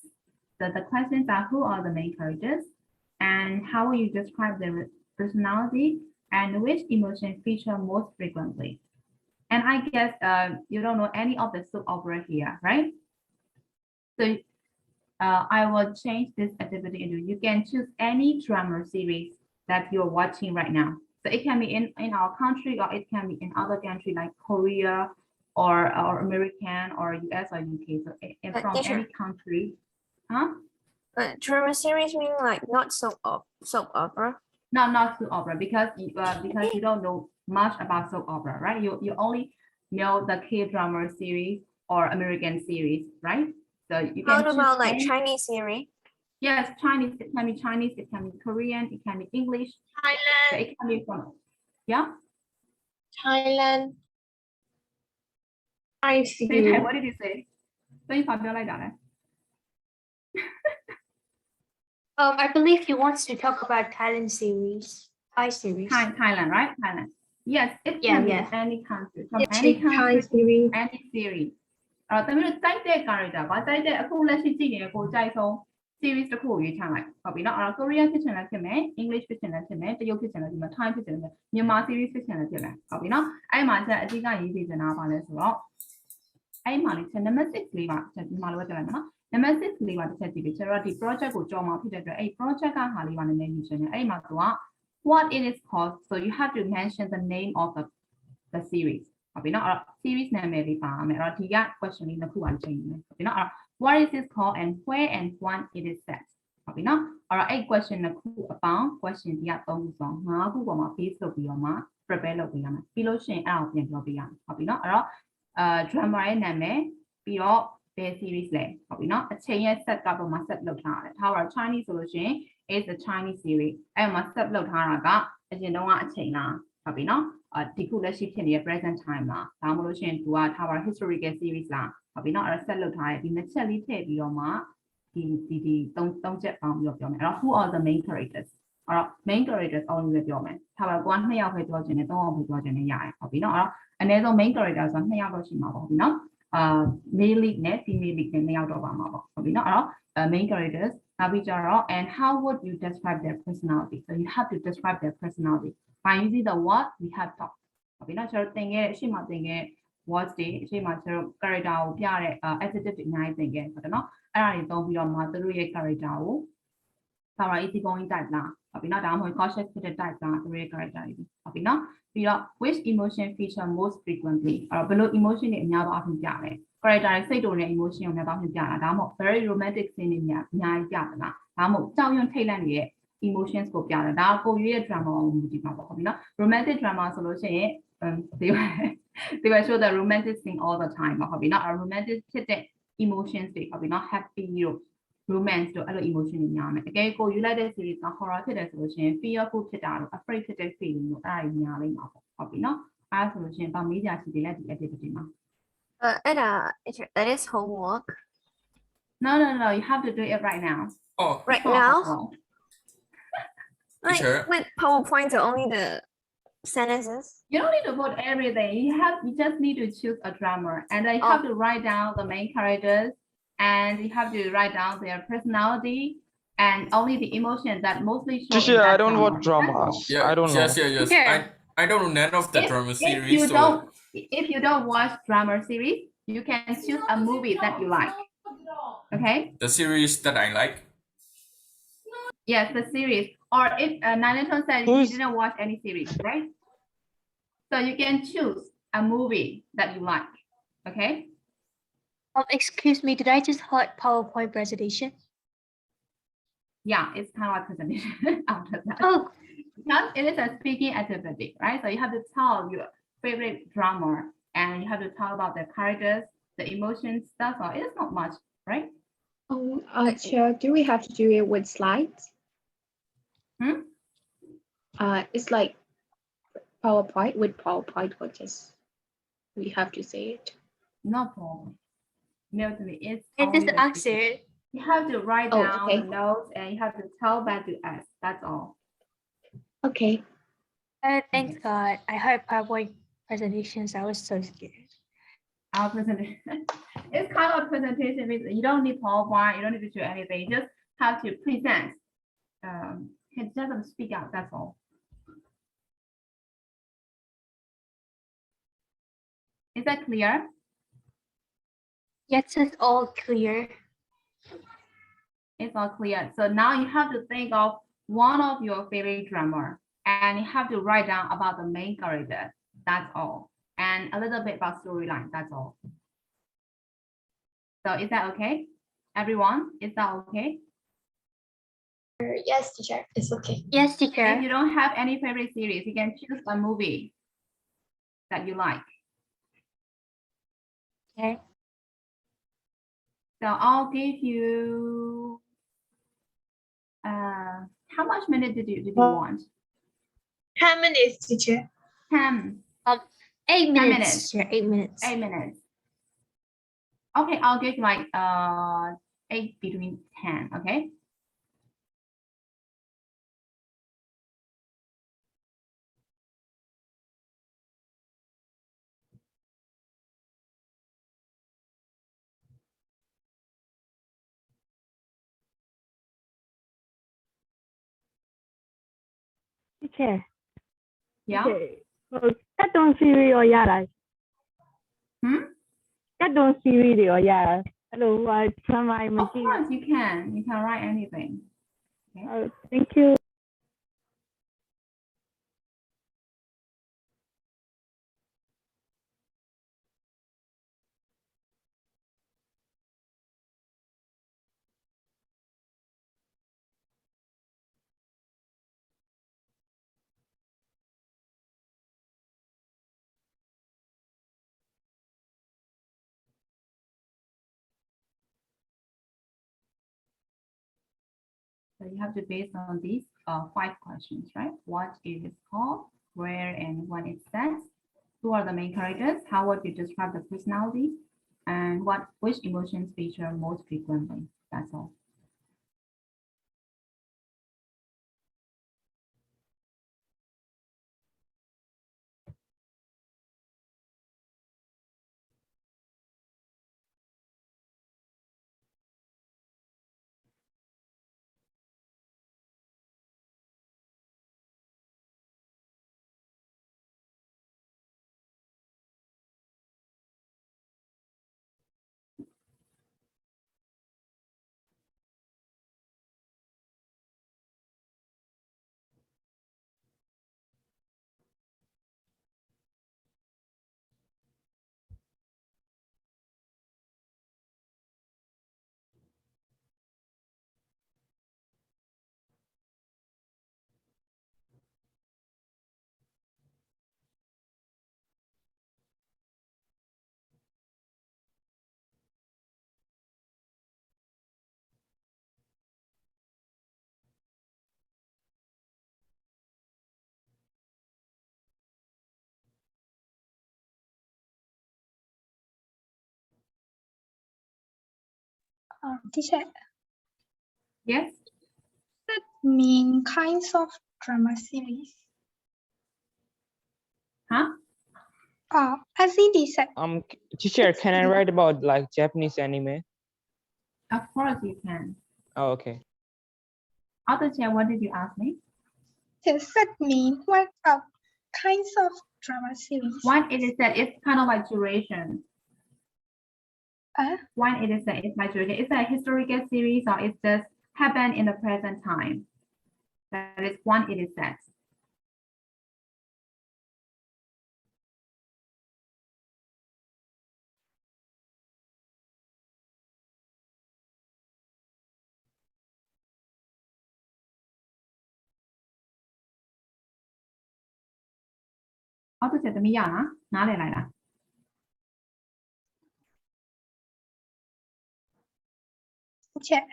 So the questions are who are the main characters and how will you describe their personality and which emotion feature most frequently. And I guess you don't know any of the soap opera here, right? So I will change this activity into you can choose any drama series that you're watching right now. So it can be in our country or it can be in other country like Korea or American or US or UK. So from any country. Huh? Drama series mean like not soap opera? No, not soap opera because you don't know much about soap opera, right? You only know the K-drama series or American series, right? So you can How about like Chinese series? Yes, Chinese. It can be Chinese. It can be Korean. It can be English. Thailand. So it can be from yeah. Thailand. I see. What did you say? So you probably like that. I believe he wants to talk about Thailand series, series. Thailand, right? Thailand. Yes, it can be any country, from any country, any series. တမီးတို့တိုက်တဲ့ character ကတိုက်တဲ့အခုလက်ရှိကြည့်နေတဲ့ကိုကြိုက်ဆုံး series တစ်ခုကိုရွေးချယ်လိုက်ဟုတ်ပြီနော်အဲ့တော့ Korean ဖြစ်ချင်လည်းဖြစ်မယ် English ဖြစ်ချင်လည်းဖြစ်မယ်တရုတ်ဖြစ်ချင်လည်းဖြစ်မယ် Thai ဖြစ်ချင်လည်းမြန်မာ series ဖြစ်ချင်လည်းဖြစ်မယ်ဟုတ်ပြီနော်အဲ့မှာကျအဓိကရေးပေးချင်တာကဘာလဲဆိုတော့အဲ့မှာလေးချက် number 6 လေးပါဒီမှာလိုပဲကြည့်လိုက်မယ်နော် number 6 လေးပါတစ်ချက်ကြည့်ပြီးကျတော့ဒီ project ကိုကြော်မှာဖြစ်တဲ့အတွက်အဲ့ project ကဟာလေးပါနည်းနည်းရေးချင်တယ်အဲ့မှာသူက what it is called so you have to mention the name of the series ဟုတ်ပြီနော်အဲ့ series နာမည်လေးပါမယ်အဲ့တော့ဒီက question လေးနှစ်ခုပါချိန်နေမယ်ဟုတ်ပြီနော်အဲ့ what is this called and where and when it is set ဟုတ်ပြီနော်အဲ့တော့အဲ့ question နှစ်ခုအပေါင်း question ဒီက3ခုဆို5ခုပေါ်မှာ base လုပ်ပြီးတော့မှ prepare လုပ်ပေးရမယ်ပြီးလို့ရှိရင်အဲ့ဒါကိုပြန်ပြောပေးရမယ်ဟုတ်ပြီနော်အဲ့တော့ drama ရဲ့နာမည်ပြီးတော့ base series လဲဟုတ်ပြီနော်အချိန်ရဲ့ set ကပုံမှာ set လုပ်ထားရတယ်ထားပါတော့ Chinese ဆိုလို့ရှိရင် is a Chinese series အဲ့မှာ set လုပ်ထားတာကအရင်တုန်းကအချိန်လားဟုတ်ပြီနော်ဒီခုလက်ရှိဖြစ်နေတဲ့ present time လားဒါမှမဟုတ်လို့ရှိရင်သူကထားပါ historical series လားဟုတ်ပြီနော်အဲ့ဒါ set လုပ်ထားတယ်ဒီနှစ်ချက်လေးထည့်ပြီးတော့မှဒီသုံးချက်ပေါင်းပြီးတော့ပြောမယ်အဲ့တော့ who are the main characters အဲ့တော့ main characters only ပဲပြောမယ်ထားပါကိုက2ယောက်ပဲပြောချင်တယ်3ယောက်ပဲပြောချင်တယ်ရတယ်ဟုတ်ပြီနော်အဲ့တော့အနည်းဆုံး main character ဆိုတော့2ယောက်တော့ရှိမှာပေါ့ဟုတ်ပြီနော် male lead နဲ့ female lead နဲ့2ယောက်တော့ပါမှာပေါ့ဟုတ်ပြီနော်အဲ့တော့ main characters နောက်ပြီးကြတော့ and how would you describe their personality so you have to describe their personality by using the what we have talked ဟုတ်ပြီနော်ကျွန်တော်သင်ခဲ့အရှိမသင်ခဲ့ words တွေအရှိမကျွန်တော် character ကိုပြတဲ့ adjective တွေအများကြီးသင်ခဲ့ဟုတ်တယ်နော်အဲ့ဒါတွေသုံးပြီးတော့မှသူတို့ရဲ့ character ကို power easy going type လားဟုတ်ပြီနော်ဒါမှမဟုတ် cautious ဖြစ်တဲ့ type လားသူတို့ရဲ့ character တွေဟုတ်ပြီနော်ပြီးတော့ which emotion feature most frequently အဲ့တော့ဘယ်လို emotion တွေအများဆုံးအဖြစ်ပြလဲ character တွေစိတ်တုန်တဲ့ emotion ကိုအများဆုံးအဖြစ်ပြတာဒါမှမဟုတ် very romantic scene တွေအများကြီးပြတာလားဒါမှမဟုတ်ကြောက်ရွံ့ထိတ်လန့်နေတဲ့ emotions ကိုပြတာဒါကိုရွေးရဲ့ drama ကိုမူတည်ပါပေါ့ဟုတ်ပြီနော် romantic drama ဆိုလို့ရှိရင်they will show the romantic thing all the time ပေါ့ဟုတ်ပြီနော် romantic ဖြစ်တဲ့ emotions တွေဟုတ်ပြီနော် happy တို့ romance တို့အဲ့လို emotion တွေများမယ်အကယ်ကိုယူလိုက်တဲ့ series က horror ဖြစ်တယ်ဆိုလို့ရှိရင် fearful ဖြစ်တာတို့ afraid ဖြစ်တဲ့ feeling တို့အဲ့ဒါတွေများလိမ့်မှာပေါ့ဟုတ်ပြီနော်အဲ့ဒါဆိုလို့ရှိရင်ဗာမေးကြရှိတယ်လက်ဒီ activity မှာ that is homework. No, you have to do it right now. Oh, right now? Teacher. Like with PowerPoint are only the sentences. You don't need to put everything. You just need to choose a drama and then you have to write down the main characters and you have to write down their personality and only the emotion that mostly show. Teacher, I don't watch dramas. Yeah, I don't know. Yes. I don't know none of the drama series. If you don't watch drama series, you can choose a movie that you like. Okay. The series that I like. Yes, the series. Or if Nanaton said you didn't watch any series, right? So you can choose a movie that you like. Okay. Excuse me, did I just heard PowerPoint presentation? Yeah, it's kind of like presentation after that. Oh. Because it is a speaking activity, right? So you have to tell favorite drama, and you have to talk about the characters, the emotions, that's all. It's not much, right? Teacher, do we have to do it with slides? It's like PowerPoint with PowerPoint, or just we have to say it. No problem. No, to me, it's And just answer. You have to write down okay. the notes and you have to tell back to us. That's all. Okay. Thank God. I heard PowerPoint presentations. I was so scared. Our presentation. It's kind of a presentation. You don't need PowerPoint. You don't need to do anything. You just have to present. You just have to speak out. That's all. Is that clear? Yes, it's all clear. It's all clear. So now you have to think of one of your favorite drama and you have to write down about the main character. That's all. And a little bit about storyline. That's all. So is that okay? Everyone, is that okay? Yes, teacher. It's okay. Yes, teacher. If you don't have any favorite series, you can choose a movie that you like. Okay. So I'll give you how much minute did you want? 10 minutes, teacher. 10. 8 10 minutes. Teacher, 8 minutes. 8 minutes. Okay, I'll give you like 8 between 10, okay? Teacher. Yeah. Các tôn series or yara. Các tôn series or yara. Hello, Of course you can. You can write anything. Okay. Thank you. So you have to base on these 5 questions, right? What it is called, where and when it's set, who are the main characters, how would you describe the personality, and which emotions feature most frequently. That's all. Teacher. Yes. That mean kinds of drama series. Huh? I see this. Teacher, can I write about like Japanese anime? Of course you can. Oh, okay. Other chair, what did you ask me? Does that mean what kinds of drama series? One, it is that it's kind of like duration. One, it is that it's like duration. It's a historical series or it's just happened in the present time. That is one, it is that. အောက်တစ်ချက်သမီးရလားနားလည်လိုက်လား ချက်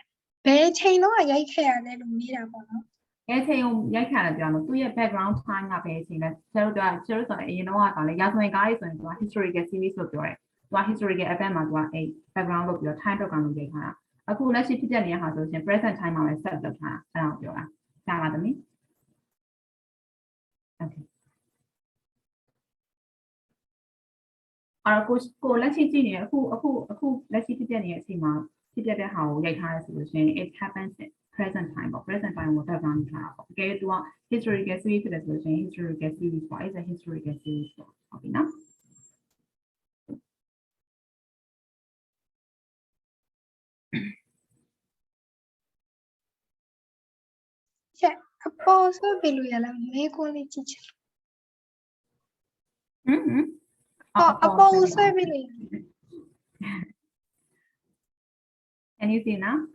ဘယ်ချိန်တော့ရိုက်ခဲ့ရလဲလို့မေးတာပေါ့နော် ဘယ်ချိန်ကိုရိုက်ခါတယ်ပြောလို့သူ့ရဲ့ background time ကဘယ်ချိန်လဲကျတော့ဆိုရင်အရင်တော့ကလည်းရာဇဝင်ကားလေးဆိုရင်သူက historical series လို့ပြောတယ်သူက historical event မှာသူကအဲ့ background လို့ပြော time တော့ကောင်လို့ရိုက်ခါတာအခုလက်ရှိဖြစ်တဲ့နေရာဟာဆိုရင် present time မှာပဲ set လုပ်ထားတာအဲ့ဒါကိုပြောတာကြားလားသမီး okay အဲ့တော့ကိုလက်ရှိကြည့်နေအခုလက်ရှိဖြစ်တဲ့နေရာအချိန်မှာဖြစ်တဲ့ဟာကိုရိုက်ထားရဆိုလို့ရှိရင် it happens in present time ပေါ့ present time ကို background ထားတာပေါ့တကယ်သူက historical series ဖြစ်တယ်ဆိုလို့ရှိရင် historical series ပေါ့ it's a historical series ပေါ့ဟုတ်ပြီနော် ချက်အပေါ်ဆိုပြလို့ရလားမေးခွန်းလေးကြည့်ချင်အပေါ်ဆိုပြလို့ Can you see now?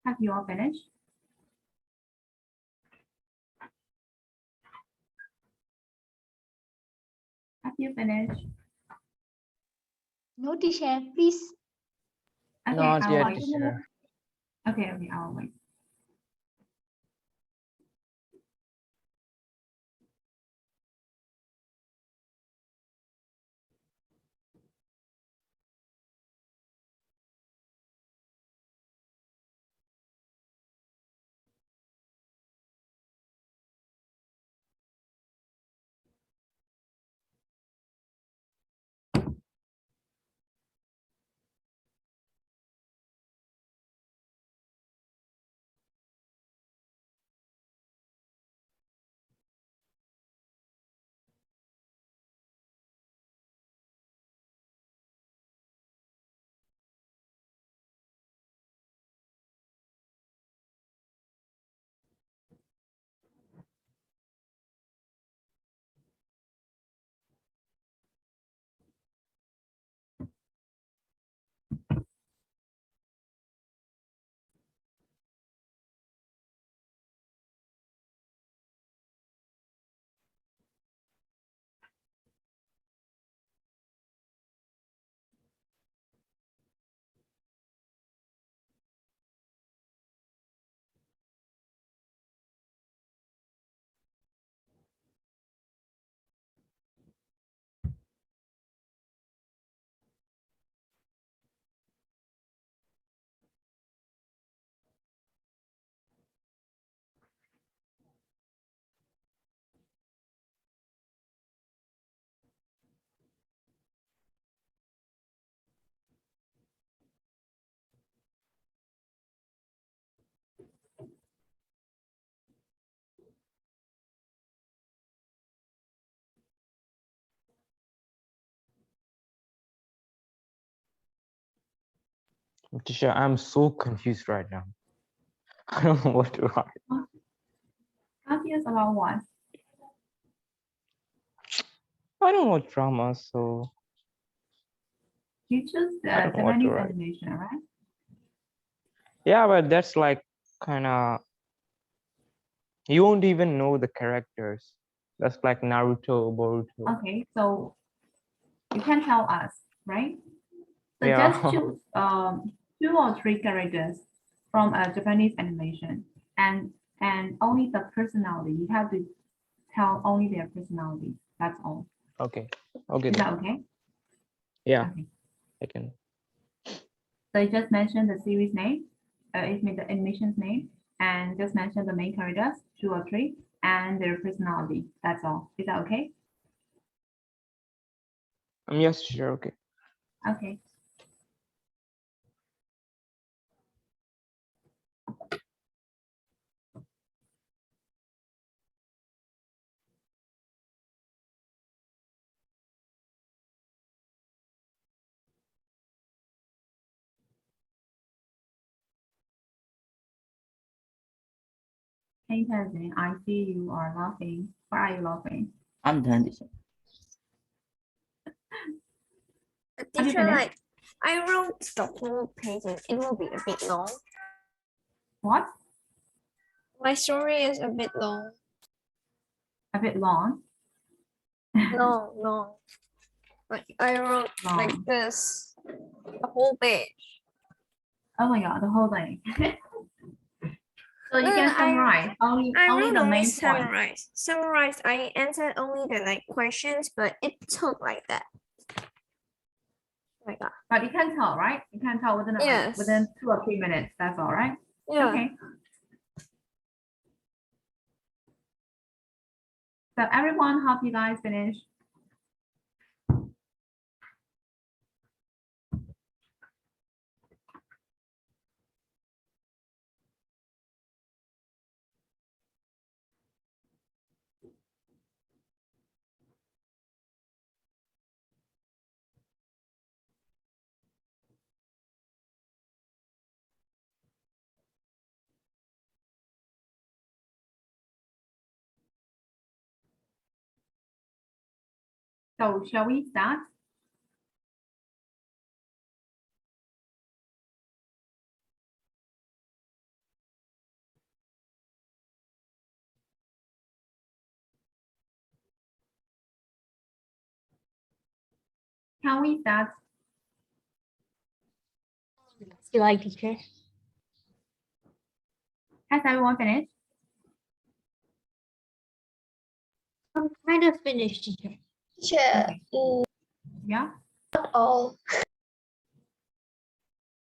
Have you all finished? Have you finished? No, teacher, please. Okay, Not I'll yet, wait. teacher. Okay, I'll wait. Teacher, I'm so confused right now. I don't know what to write. Confused about what? I don't know drama, so You choose the I don't know what to Japanese write. animation, right? Yeah, but that's like kind of, you won't even know the characters. That's like Naruto, Boruto. Okay, so you can tell us, right? So Yeah. just choose 2 or 3 characters from a Japanese animation and only the personality. You have to tell only their personality. That's all. Okay. Okay. Is Then. that okay? Yeah, Okay. I can. So you just mention the series name, it means the animation's name, and just mention the main characters, 2 or 3, and their personality. That's all. Is that okay? Yes, sure. Okay. Okay. Hey, Tenzin, I see you are laughing. Why are you laughing? I'm done, teacher. Have you Teacher, finished? like, I wrote the whole page and it will be a bit long. What? My story is a bit long. A bit long? No, no. Like, I wrote like Long. this, the whole page. Oh my god, the whole thing. So you No, can summarize only I only wrote the only main point. summarize. Summarize, I answered only the like questions, but it took like that. Oh my god. But you can tell, right? You can tell within Yes. within 2 or 3 minutes. That's all right. Yeah. Okay. So everyone, hope you guys finish. So shall we start? Can we start? You like teacher? Has everyone finished? I'm kind of finished, teacher. Teacher, Yeah. not all.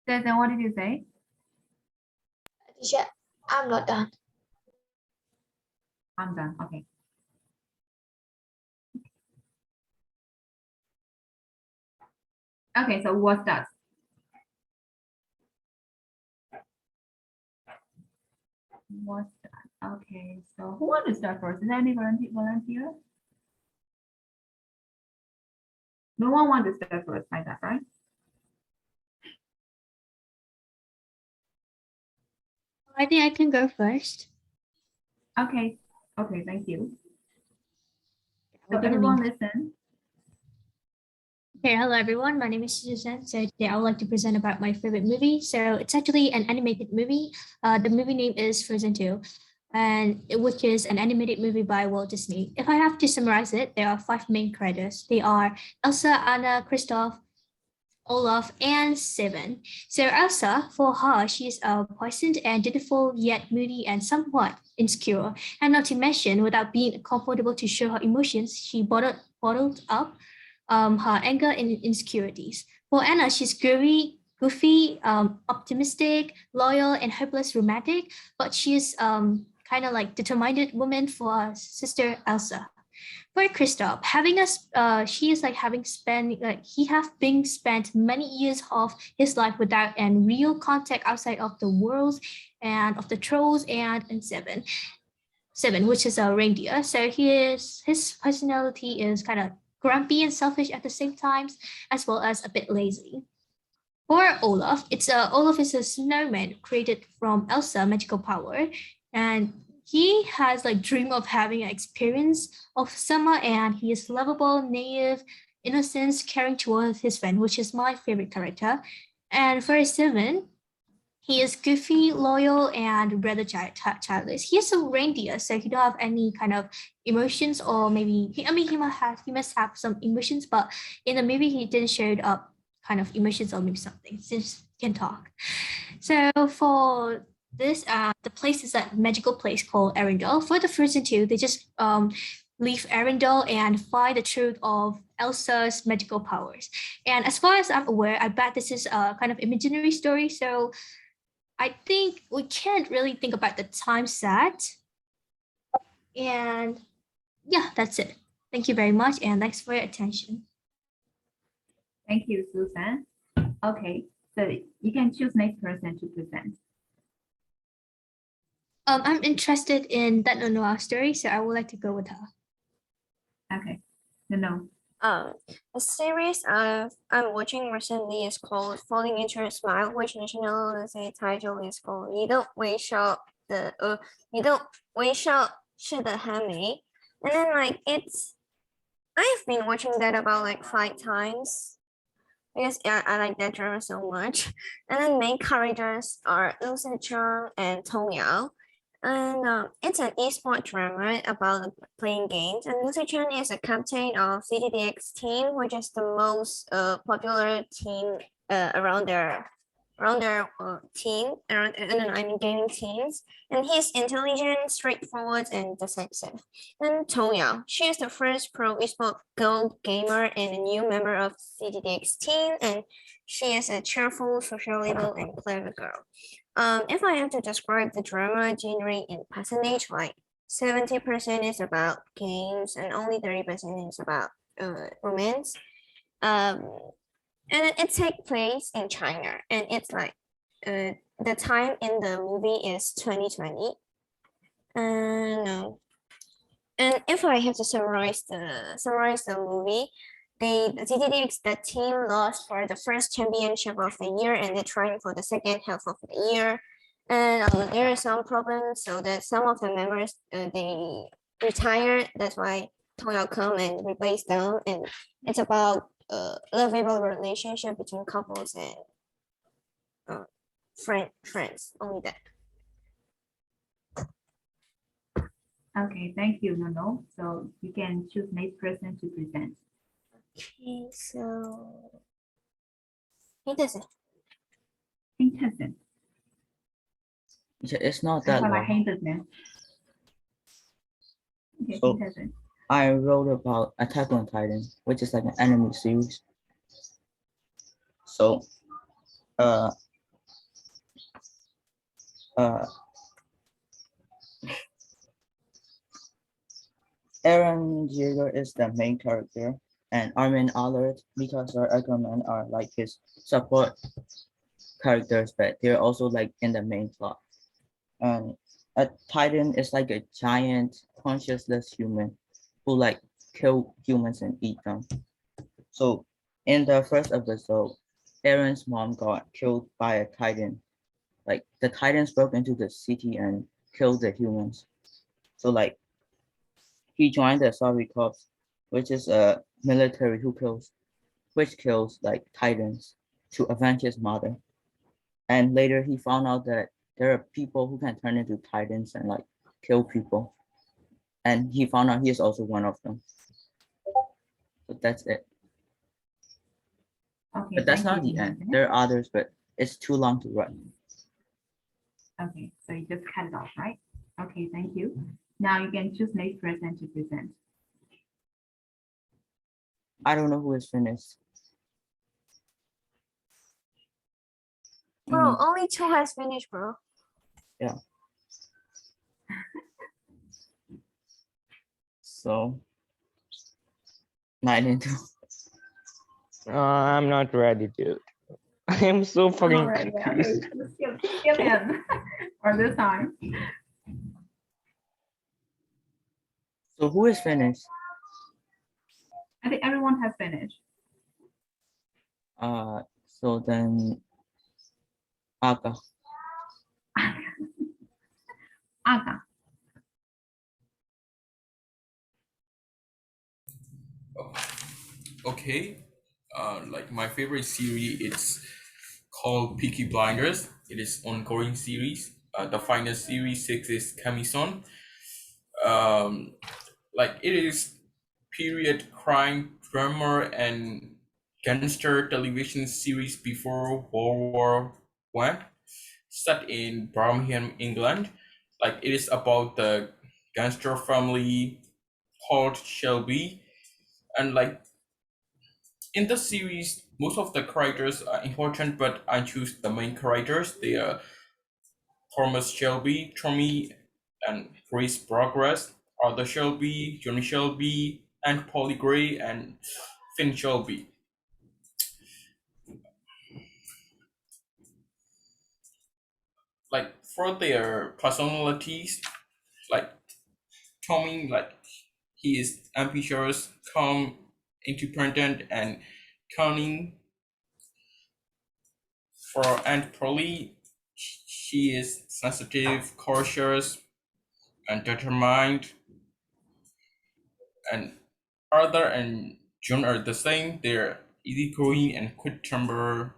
Then what did you say? Teacher, I'm not done. I'm done. Okay. Okay, so what's that? What's that? Okay, so who wants to start first? Is there any volunteer? No one wants to start first like that, right? I think I can go first. Okay. Okay, thank you. So We're gonna everyone leave. listen. Okay, hello everyone. My name is Susan. So today I would like to present about my favorite movie. So it's actually an animated movie. The movie name is Frozen 2, which is an animated movie by Walt Disney. If I have to summarize it, there are 5 main characters. They are Elsa, Anna, Kristoff, Olaf, and Seven. So Elsa, for her, she is poisoned and dutiful, yet moody and somewhat insecure. And not to mention, without being comfortable to show her emotions, she bottled up her anger and insecurities. For Anna, she's goofy, optimistic, loyal, and hopeless romantic, but she's kind of like determined woman for her sister Elsa. For Kristoff, she is like he have been spent many years of his life without any real contact outside of the worlds and of the trolls and Seven, which is a reindeer. So his personality is kind of grumpy and selfish at the same time, as well as a bit lazy. For Olaf, Olaf is a snowman created from Elsa magical power, and he has like dream of having an experience of summer, and he is lovable, naive, innocent, caring towards his friend, which is my favorite character. And for Seven, he is goofy, loyal, and rather childish. He is a reindeer, so he don't have any kind of emotions, or maybe he must have some emotions, but in the movie he didn't show up kind of emotions or maybe something since he can talk. So for this, the place is a magical place called Arendelle. For the Frozen 2, they just leave Arendelle and find the truth of Elsa's magical powers. And as far as I'm aware, I bet this is a kind of imaginary story. So I think we can't really think about the time set. And yeah, that's it. Thank you very much. And thanks for your attention. Thank you, Susan. Okay, so you can choose next person to present. I'm interested in that Noah story, so I would like to go with her. Okay, no. A series I'm watching recently is called Falling into a Smile, which nationality title is called 你的微笑是的很美. And then like I've been watching that about like 5 times because I like that drama so much. And then main characters are Lucy Chang and Tong Yao. And it's an esport drama about playing games. And Lucy Chen is a captain of CTDX team, which is the most popular team around their team, gaming teams. And he's intelligent, straightforward, and decisive. And Tong Yao, she is the first pro esport gold gamer and a new member of CTDX team, and she is a cheerful, sociable, and clever girl. If I have to describe the drama genre in percentage, like 70% is about games and only 30% is about romance. And it takes place in China, and it's like the time in the movie is 2020. And if I have to summarize the movie, the team lost for the first championship of the year, and they're trying for the second half of the year. And there are some problems, so that some of the members they retired. That's why Toyo come and replace them, and it's about lovable relationship between couples and friends. Only that. Okay, thank you, Nono. So you can choose next person to present. Okay, so hinterset. Hinterset. It's not Anh that coi lại long. hinted nè. Okay, So hinterset. I wrote about Attack on Titan, which is like an anime series. So uh Aaron Jaeger is the main character, and Armin Allard, Mikasa, Ackerman are like his support characters, but they're also like in the main plot. And a Titan is like a giant conscienceless human who like kill humans and eat them. So in the first episode, Aaron's mom got killed by a Titan. Like the Titans broke into the city and killed the humans. So like he joined the Sorry Corps, which is a military which kills like Titans to avenge his mother. And later he found out that there are people who can turn into Titans and like kill people. And he found out he is also one of them. So that's it. Okay, But that's thank not you, the end. Hinterset. There are others, but it's too long to write. Okay, so you just cut it off, right? Okay, thank you. Now you can choose next person to present. I don't know who is finished. Bro, only 2 has finished, bro. Yeah. So 9 into. I'm not ready, dude. I am so fucking All right, yeah, okay, confused. just skip in for this time. So who is finished? I think everyone has finished. So then Aka. Aga. Okay, like my favorite series, it's called Peaky Blinders. It is ongoing series. The final series 6 is Kamison. Like it is period crime drama and gangster television series before World War One, set in Birmingham, England. Like it is about the gangster family called Shelby, and like in the series, most of the characters are important, but I choose the main characters. They are Thomas Shelby, Tommy, and Grace Progress, Arthur Shelby, Johnny Shelby, and Polly Gray, and Finn Shelby. Like for their personalities, like Tommy, like he is ambitious, calm, independent, and cunning. For Aunt Polly, she is sensitive, cautious, and determined. And Arthur and John are the same. They're easygoing and quick temper.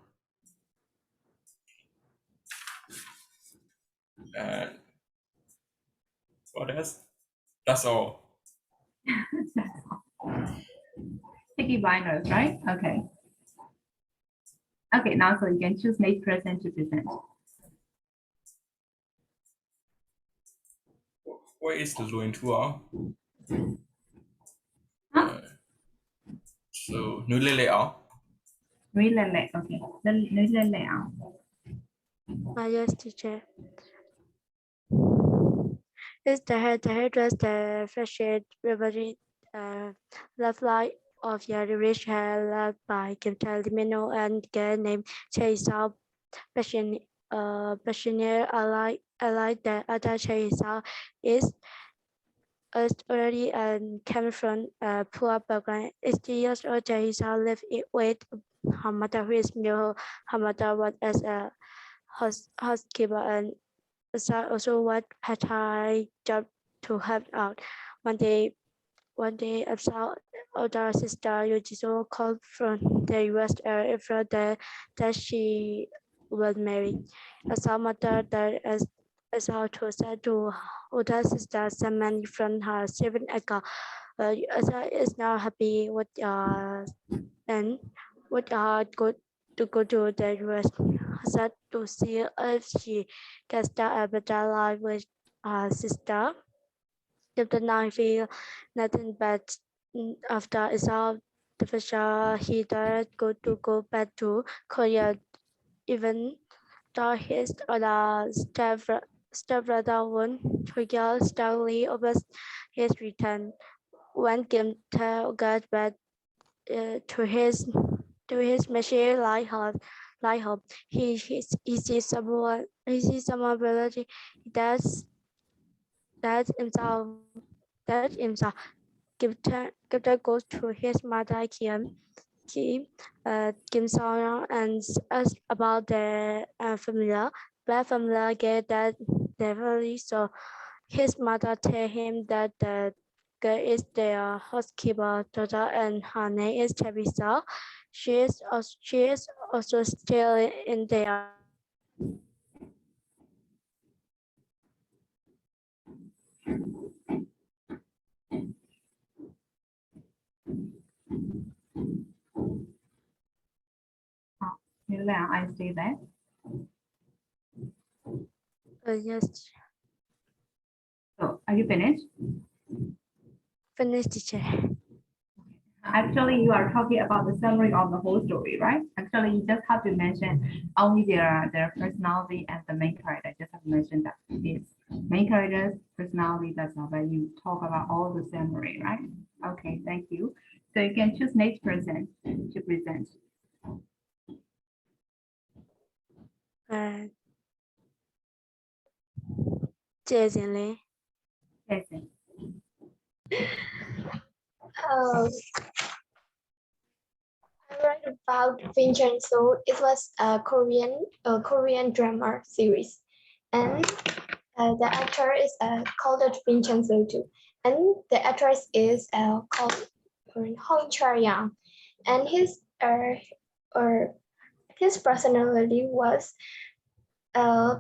And what else? That's all. Peaky Blinders, right? Okay. Okay, now so you can choose next person to present. Where is the Lwin Tua? So Nwe Lwin. Nwe Lwin, okay. Nwe Lwin. Yes, teacher. Is the hairdress the freshest reverie love light of your rich hair loved by Kim Limino and girl named Chase Sao passionate alike the other Chase Sao is already and came from a poor background. 60 years old Chase Sao lived with her mother who is new. Her mother worked as a housekeeper and also worked part-time job to help out. One day, Absal's older sister Yujiso called from the US informed that she was married. Absal's mother died as Absal to older sister sent money from her saving account. Asa is now happy with and would go to the US to see if she can start a better life with her sister. Captain I feel nothing but after Isao defection, he dared go back to Korea, even though his other stepbrother won Korea strongly opposed his return. When Kim Tae got back to his machine like her, he sees someone ability that himself Gupta goes to his mother Kim Song and asks about their familiar. Black familiar get that definitely, so his mother tell him that the girl is their housekeeper daughter and her name is Teresa. She is also still in their I stay there. yes. So are you finished? Finished, teacher. Actually, you are talking about the summary of the whole story, right? Actually, you just have to mention only their personality and the main character. Just have to mention that this main character's personality. That's not where you talk about all the summary, right? Okay, thank you. So you can choose next person to present. Jason Lee. Jason. I read about Vincenzo. It was a Korean drama series, and the actor is called Vincenzo too, and the actress is called Hong Char-yang, and his personality was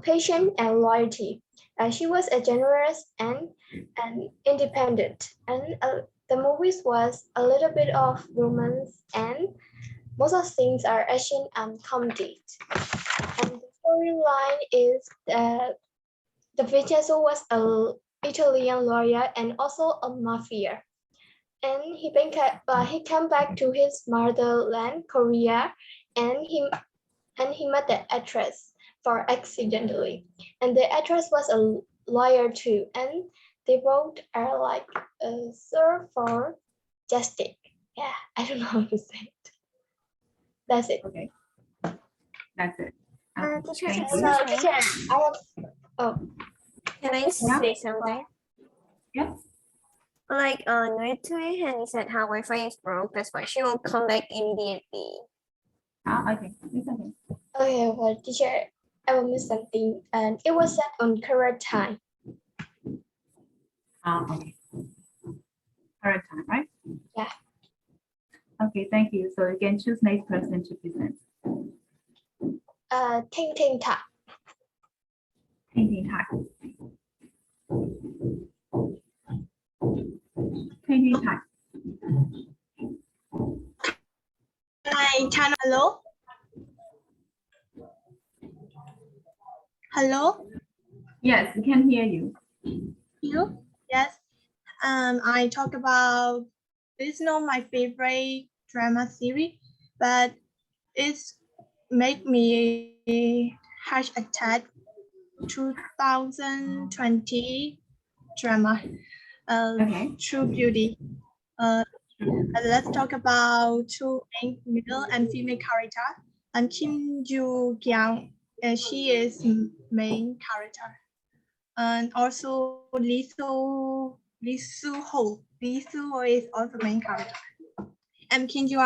patient and loyalty. She was a generous and independent, and the movies was a little bit of romance, and most of things are action and comedy. And the storyline is the Vincenzo was an Italian lawyer and also a mafia. And he came back to his motherland, Korea, and he met the actress for accidentally. And the actress was a lawyer too, and they both are like serve for justice. Yeah, I don't know how to say it. That's it. Okay. That's it. Teacher, Thank excuse you. me. Can I say something? Yeah. Like Nwe Lwin said her Wi-Fi is broke, that's why she won't come back immediately. Okay. It's okay. Okay, well, teacher, I will miss something, and it was set on correct time. Okay. Correct time, right? Yeah. Okay, thank you. So you can choose next person to present. Ting Ting Ta. Ting Ting Ta. Ting Ting Ta. Hi, Chan, hello? Hello? Yes, we can hear you. You? Yes. I talk about, it's not my favorite drama series, but it's make me hash attack 2020 drama, True Beauty. Let's talk about two main male and female character. And Kim Joo Kyung, she is main character. And also Lee Soo Ho is also main character. And Kim Joo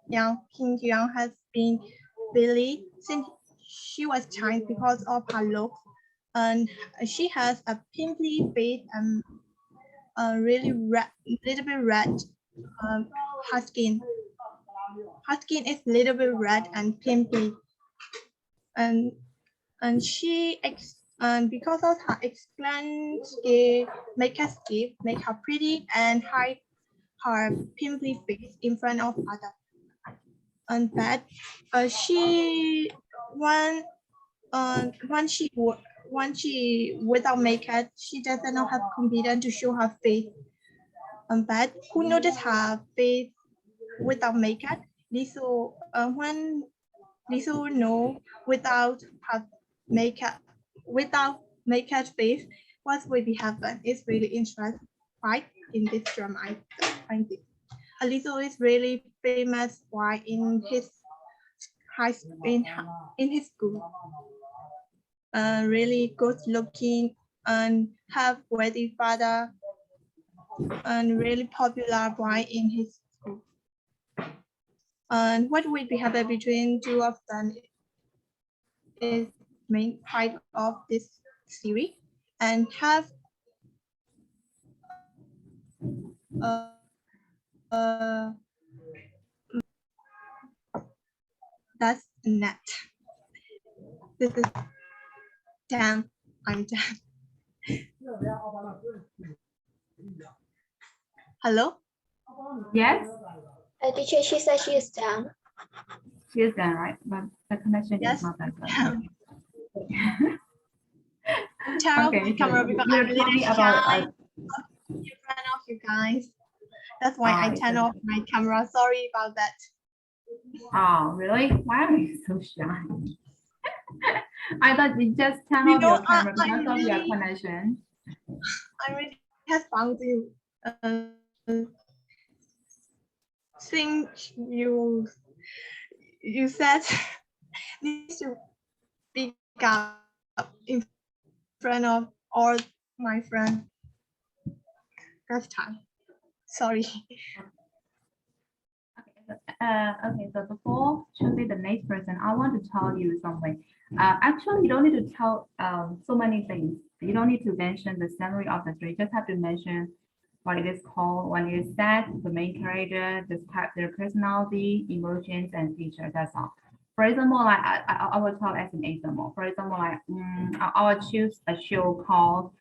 Young has been bullied since she was child because of her look, and she has a pimply face and really red, little bit red. Her skin is little bit red and pimply, and And because of her make her skin, make her pretty and hide her pimply face in front of others. And that she when she without makeup, she doesn't have confidence to show her face. But who noticed her face without makeup? Lizzo, when Lizzo know without her makeup, face, what will be happen? It's really interesting, right? In this drama, I find it. Lizzo is really famous why in his in his school. Really good looking and have wealthy father and really popular boy in his school. And what will be happen between two of them is main part of this series and have that's net. This is done. I'm done. Hello? Yes, Teacher, she said she is done. she is done, right? But the connection Yes. is not that good. Turn off my camera because you're I'm really talking shy about in front of you guys. That's why I it's turn off my camera. Sorry about that. oh, really? Why are you so shy? I thought you just turn You off know, your camera because of your really- connection. I really have found you. Since you said need to speak up in front of all my friends. That's time. Sorry. Okay, so before choosing the next person, I want to tell you something. Actually, you don't need to tell so many things. You don't need to mention the summary of the story. You just have to mention what it is called, what it is said, the main character, describe their personality, emotions, and features. That's all. For example, like I will tell as an example. For example, like I will choose a show called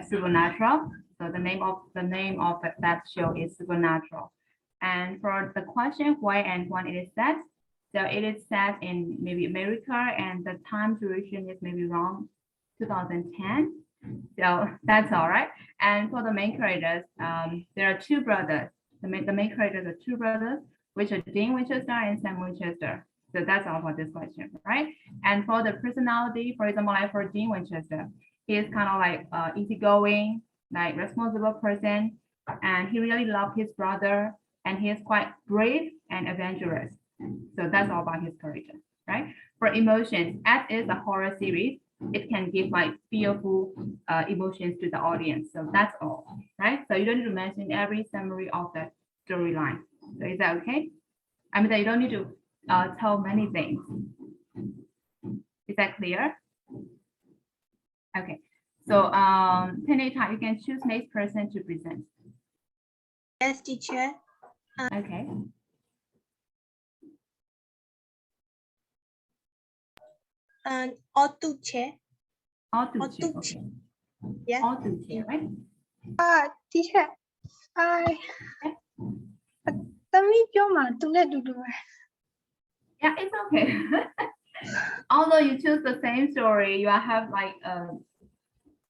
Supernatural. So the name of that show is Supernatural. And for the question why and when it is set, so it is set in maybe America and the time duration is maybe around 2010. So that's all right. And for the main characters, there are two brothers. The main characters are two brothers, which are Dean Winchester and Sam Winchester. So that's all for this question, right? And for the personality, for example, like for Dean Winchester, he is kind of like easygoing, like responsible person, and he really loved his brother, and he is quite brave and adventurous. So that's all about his character, right? For emotions, as is a horror series, it can give like fearful emotions to the audience. So that's all, right? So you don't need to mention every summary of the storyline. So is that okay? I mean, that you don't need to tell many things. Is that clear? Okay. So Teneta, you can choose next person to present. Yes, teacher. Okay. And Otuche. Otuche. Okay. Yeah. Otuche, right? Teacher. Tami cuma tulis dulu. Yeah, it's okay. Although you choose the same story, you will have like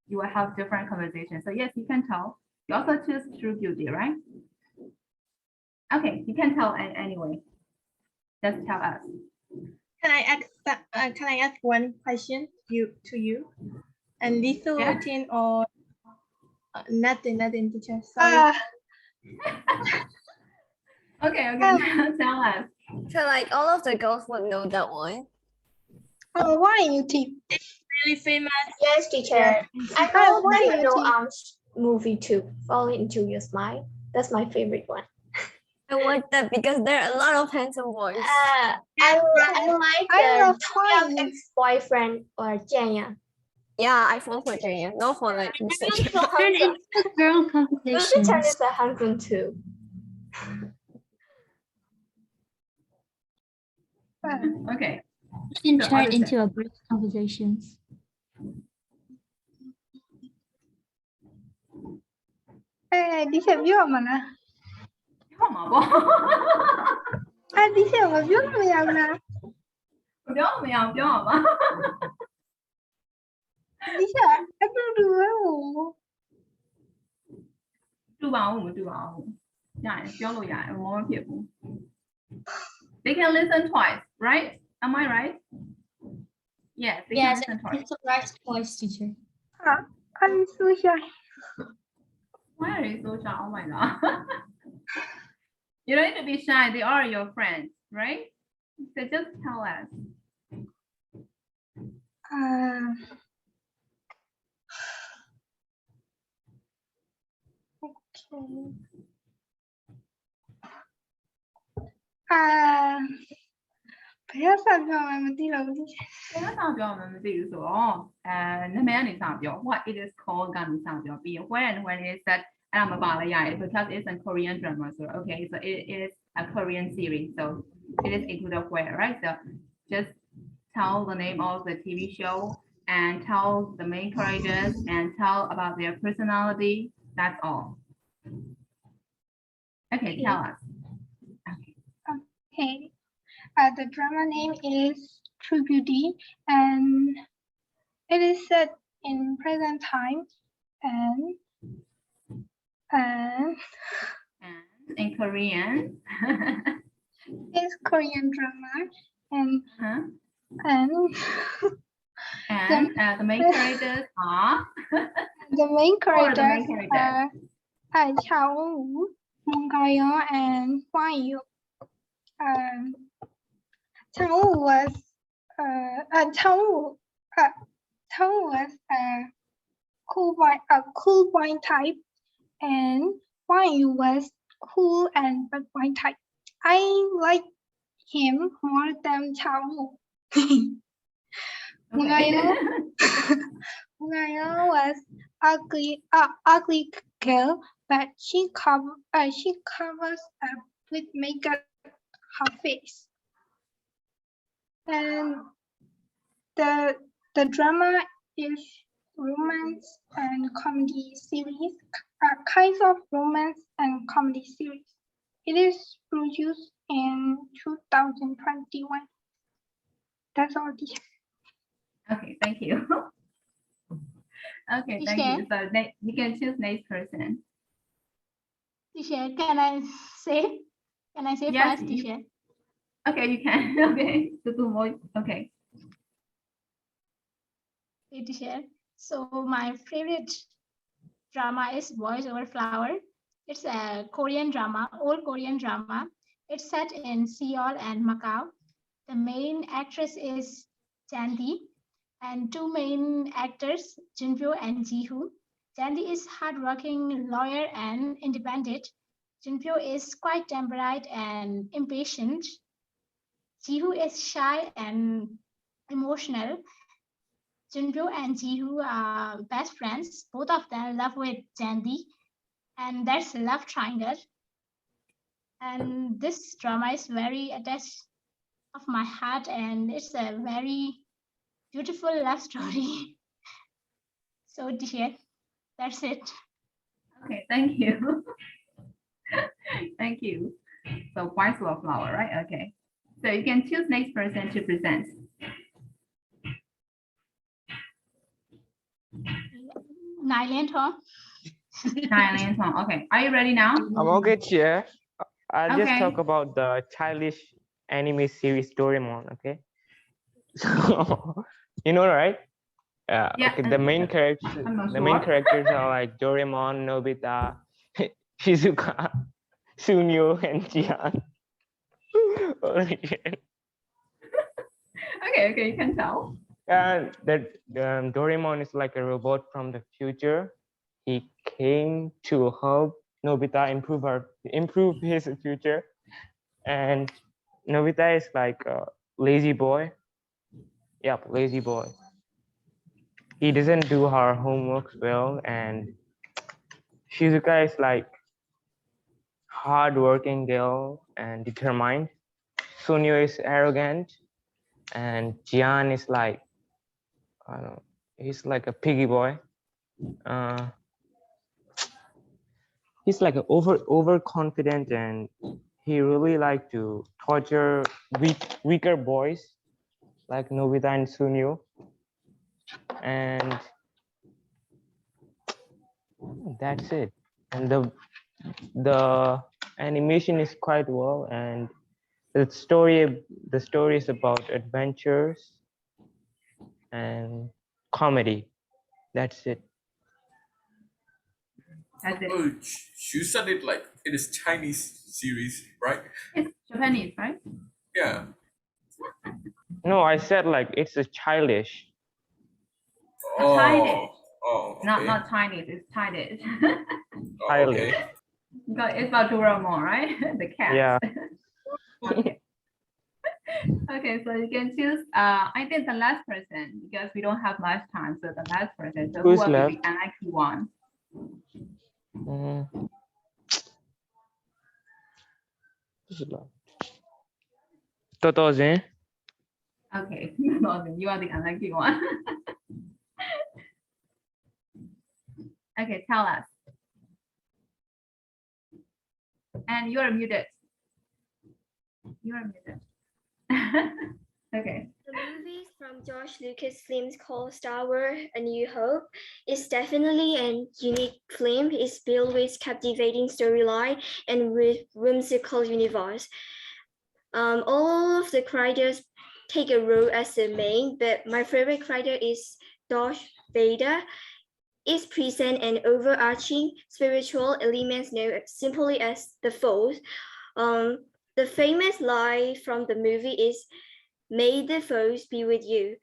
you will have different conversations. So yes, you can tell. You also choose True Beauty, right? Okay, you can tell anyway. Just tell us. Can I ask one question to you? And little routine or nothing, teacher. Sorry. Okay, tell us. So like all of the girls would know that one. Oh, why you think it's really famous? Yes, teacher. Yeah. I know movie too. Falling into Your Smile. That's my favorite one. I like that because there are a lot of handsome boys. I like the ex-boyfriend or Jenya. Yeah, I fall for Jenya, not for like girl competition. Turn is a handsome too. Okay, Can So turn other into a brief conversations. Teacher ပြောမှာလား ပြောမှာပေါ့ teacher မပြောလို့မရဘူးလား ပြောမရအောင်ပြောမှာပါ teacher အတူတူပဲဟို တူပါဦးမတူပါဘူးရတယ်ပြောလို့ရတယ်မဖြစ်ဘူး They can listen twice, right? Am I right? Yes, they can listen twice. It's a right voice, teacher. I'm so shy. Why are you so shy? Oh my god. You don't need to be shy. They are your friends, right? So just tell us. Okay. ဘယ်ဆန်ပြောမှမသိတော့ဘူး teacher. ဘယ်ဆန်ပြောမှမသိဘူးဆိုတော့နာမည်ကနေစပြော what it is called ကနေစပြောပြီး where and when is that အဲ့ဒါမပါလဲရတယ် because it's a Korean drama so okay so it is a Korean series so it is included where right so just tell the name of the TV show and tell the main characters and tell about their personality that's all okay tell us Okay. The drama name is True Beauty, and it is set in present time, and in Korean. It's Korean drama, and the main characters are the main characters are Chao Wu, Mong Ga-yeon, and Huan Yu. Chao Wu was a cool boy type, and Huan Yu was cool and bad boy type. I like him more than Chao Wu. Ngayon was ugly girl, but she covers up with makeup her face. And the drama is romance and comedy series, kinds of romance and comedy series. It is produced in 2021. That's all. Okay, thank you. Okay, thank you. So you can choose next person. Teacher, can I say Yes, first, teacher? Okay, you can. Okay, so two more. Okay. Hey, teacher. So my favorite drama is Boys Over Flower. It's a Korean drama, old Korean drama. It's set in Seoul and Macau. The main actress is Jandy, and two main actors, Junpyo and Jihoo. Jandy is hardworking lawyer and independent. Junpyo is quite temperate and impatient. Jihoo is shy and emotional. Junpyo and Jihoo are best friends. Both of them love with Jandy, and that's a love triangle. And this drama is very attached of my heart, and it's a very beautiful love story. So dear, that's it. Okay, thank you. Thank you. So Boys Over Flower, right? Okay. So you can choose next person to present. Nay Lwin. Nay Lwin. Okay, are you ready now? I'm okay, Chair. I'll just Okay. talk about the childish anime series Doraemon, okay? So, you know, right? Yeah, okay, the main characters are like Doraemon, Nobita, Shizuka, Sunio, and Jian. Okay, you can tell. That Doraemon is like a robot from the future. He came to help Nobita improve his future, and Nobita is like a lazy boy. Yep, lazy boy. He doesn't do her homework well, and Shizuka is like hard-working girl and determined. Sunio is arrogant. and Jian is like, I don't know, he's like a piggy boy. He's like overconfident, and he really like to torture weaker boys like Nobita and Sunyu. And that's it. And the animation is quite well, and the story is about adventures and comedy. That's it. That's it. Oh, you said it like it is Chinese series, right? It's Japanese, right? Yeah. No, I said like it's a childish. Chinese. Oh, okay. Not Chinese, it's Chinese. Oh, okay. It's about Doraemon, right? The cat. Yeah. Okay. Okay, so you can choose. I think the last person, because we don't have much time. So the last person. So Who's who will left? be the unlucky one? Totozen. Okay, you are the unlucky one. Okay, tell us. And you are muted. You are muted. Okay. The movie from George Lucas films called Star Wars: A New Hope is definitely a unique film. It's built with captivating storyline and with whimsical universe. All of the characters take a role as the main, but my favorite character is Darth Vader. It presents an overarching spiritual elements known simply as the Force. The famous line from the movie is, "May the Force be with you."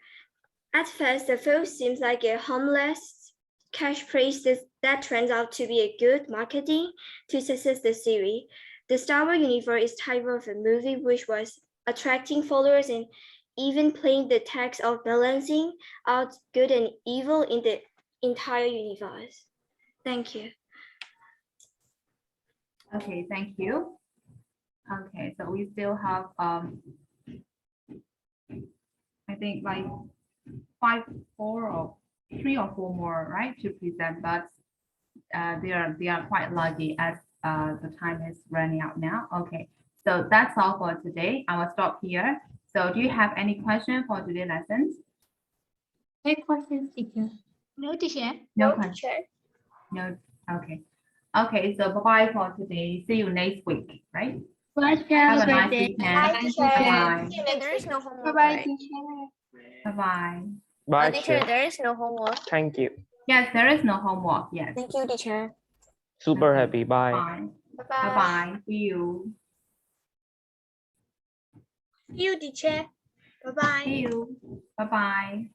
At first, the Force seems like a harmless catchphrase that turns out to be a good marketing to success the series. The Star Wars universe is type of a movie which was attracting followers and even playing the task of balancing out good and evil in the entire universe. Thank you. Okay, thank you. Okay, so we still have I think like 3 or 4 more, right, to present, but they are quite lucky as the time is running out now. Okay, so that's all for today. I will stop here. So do you have any question for today's lessons? Any questions, teacher? No, teacher. No question. No. Okay. Okay. So bye bye for today. See you next week. Right. Bye. Have a Great nice day. weekend. Bye, Bye teacher. bye. Teacher, there is no homework. Bye-bye, Right? teacher. Bye bye. Bye, Teacher, teacher. there is no homework. Thank you. Yes, there is no homework. Yes. Thank you, teacher. Super Okay. happy. Bye. Bye. Bye-bye. Bye bye. See you. See you, teacher. Bye-bye. See you. Bye bye.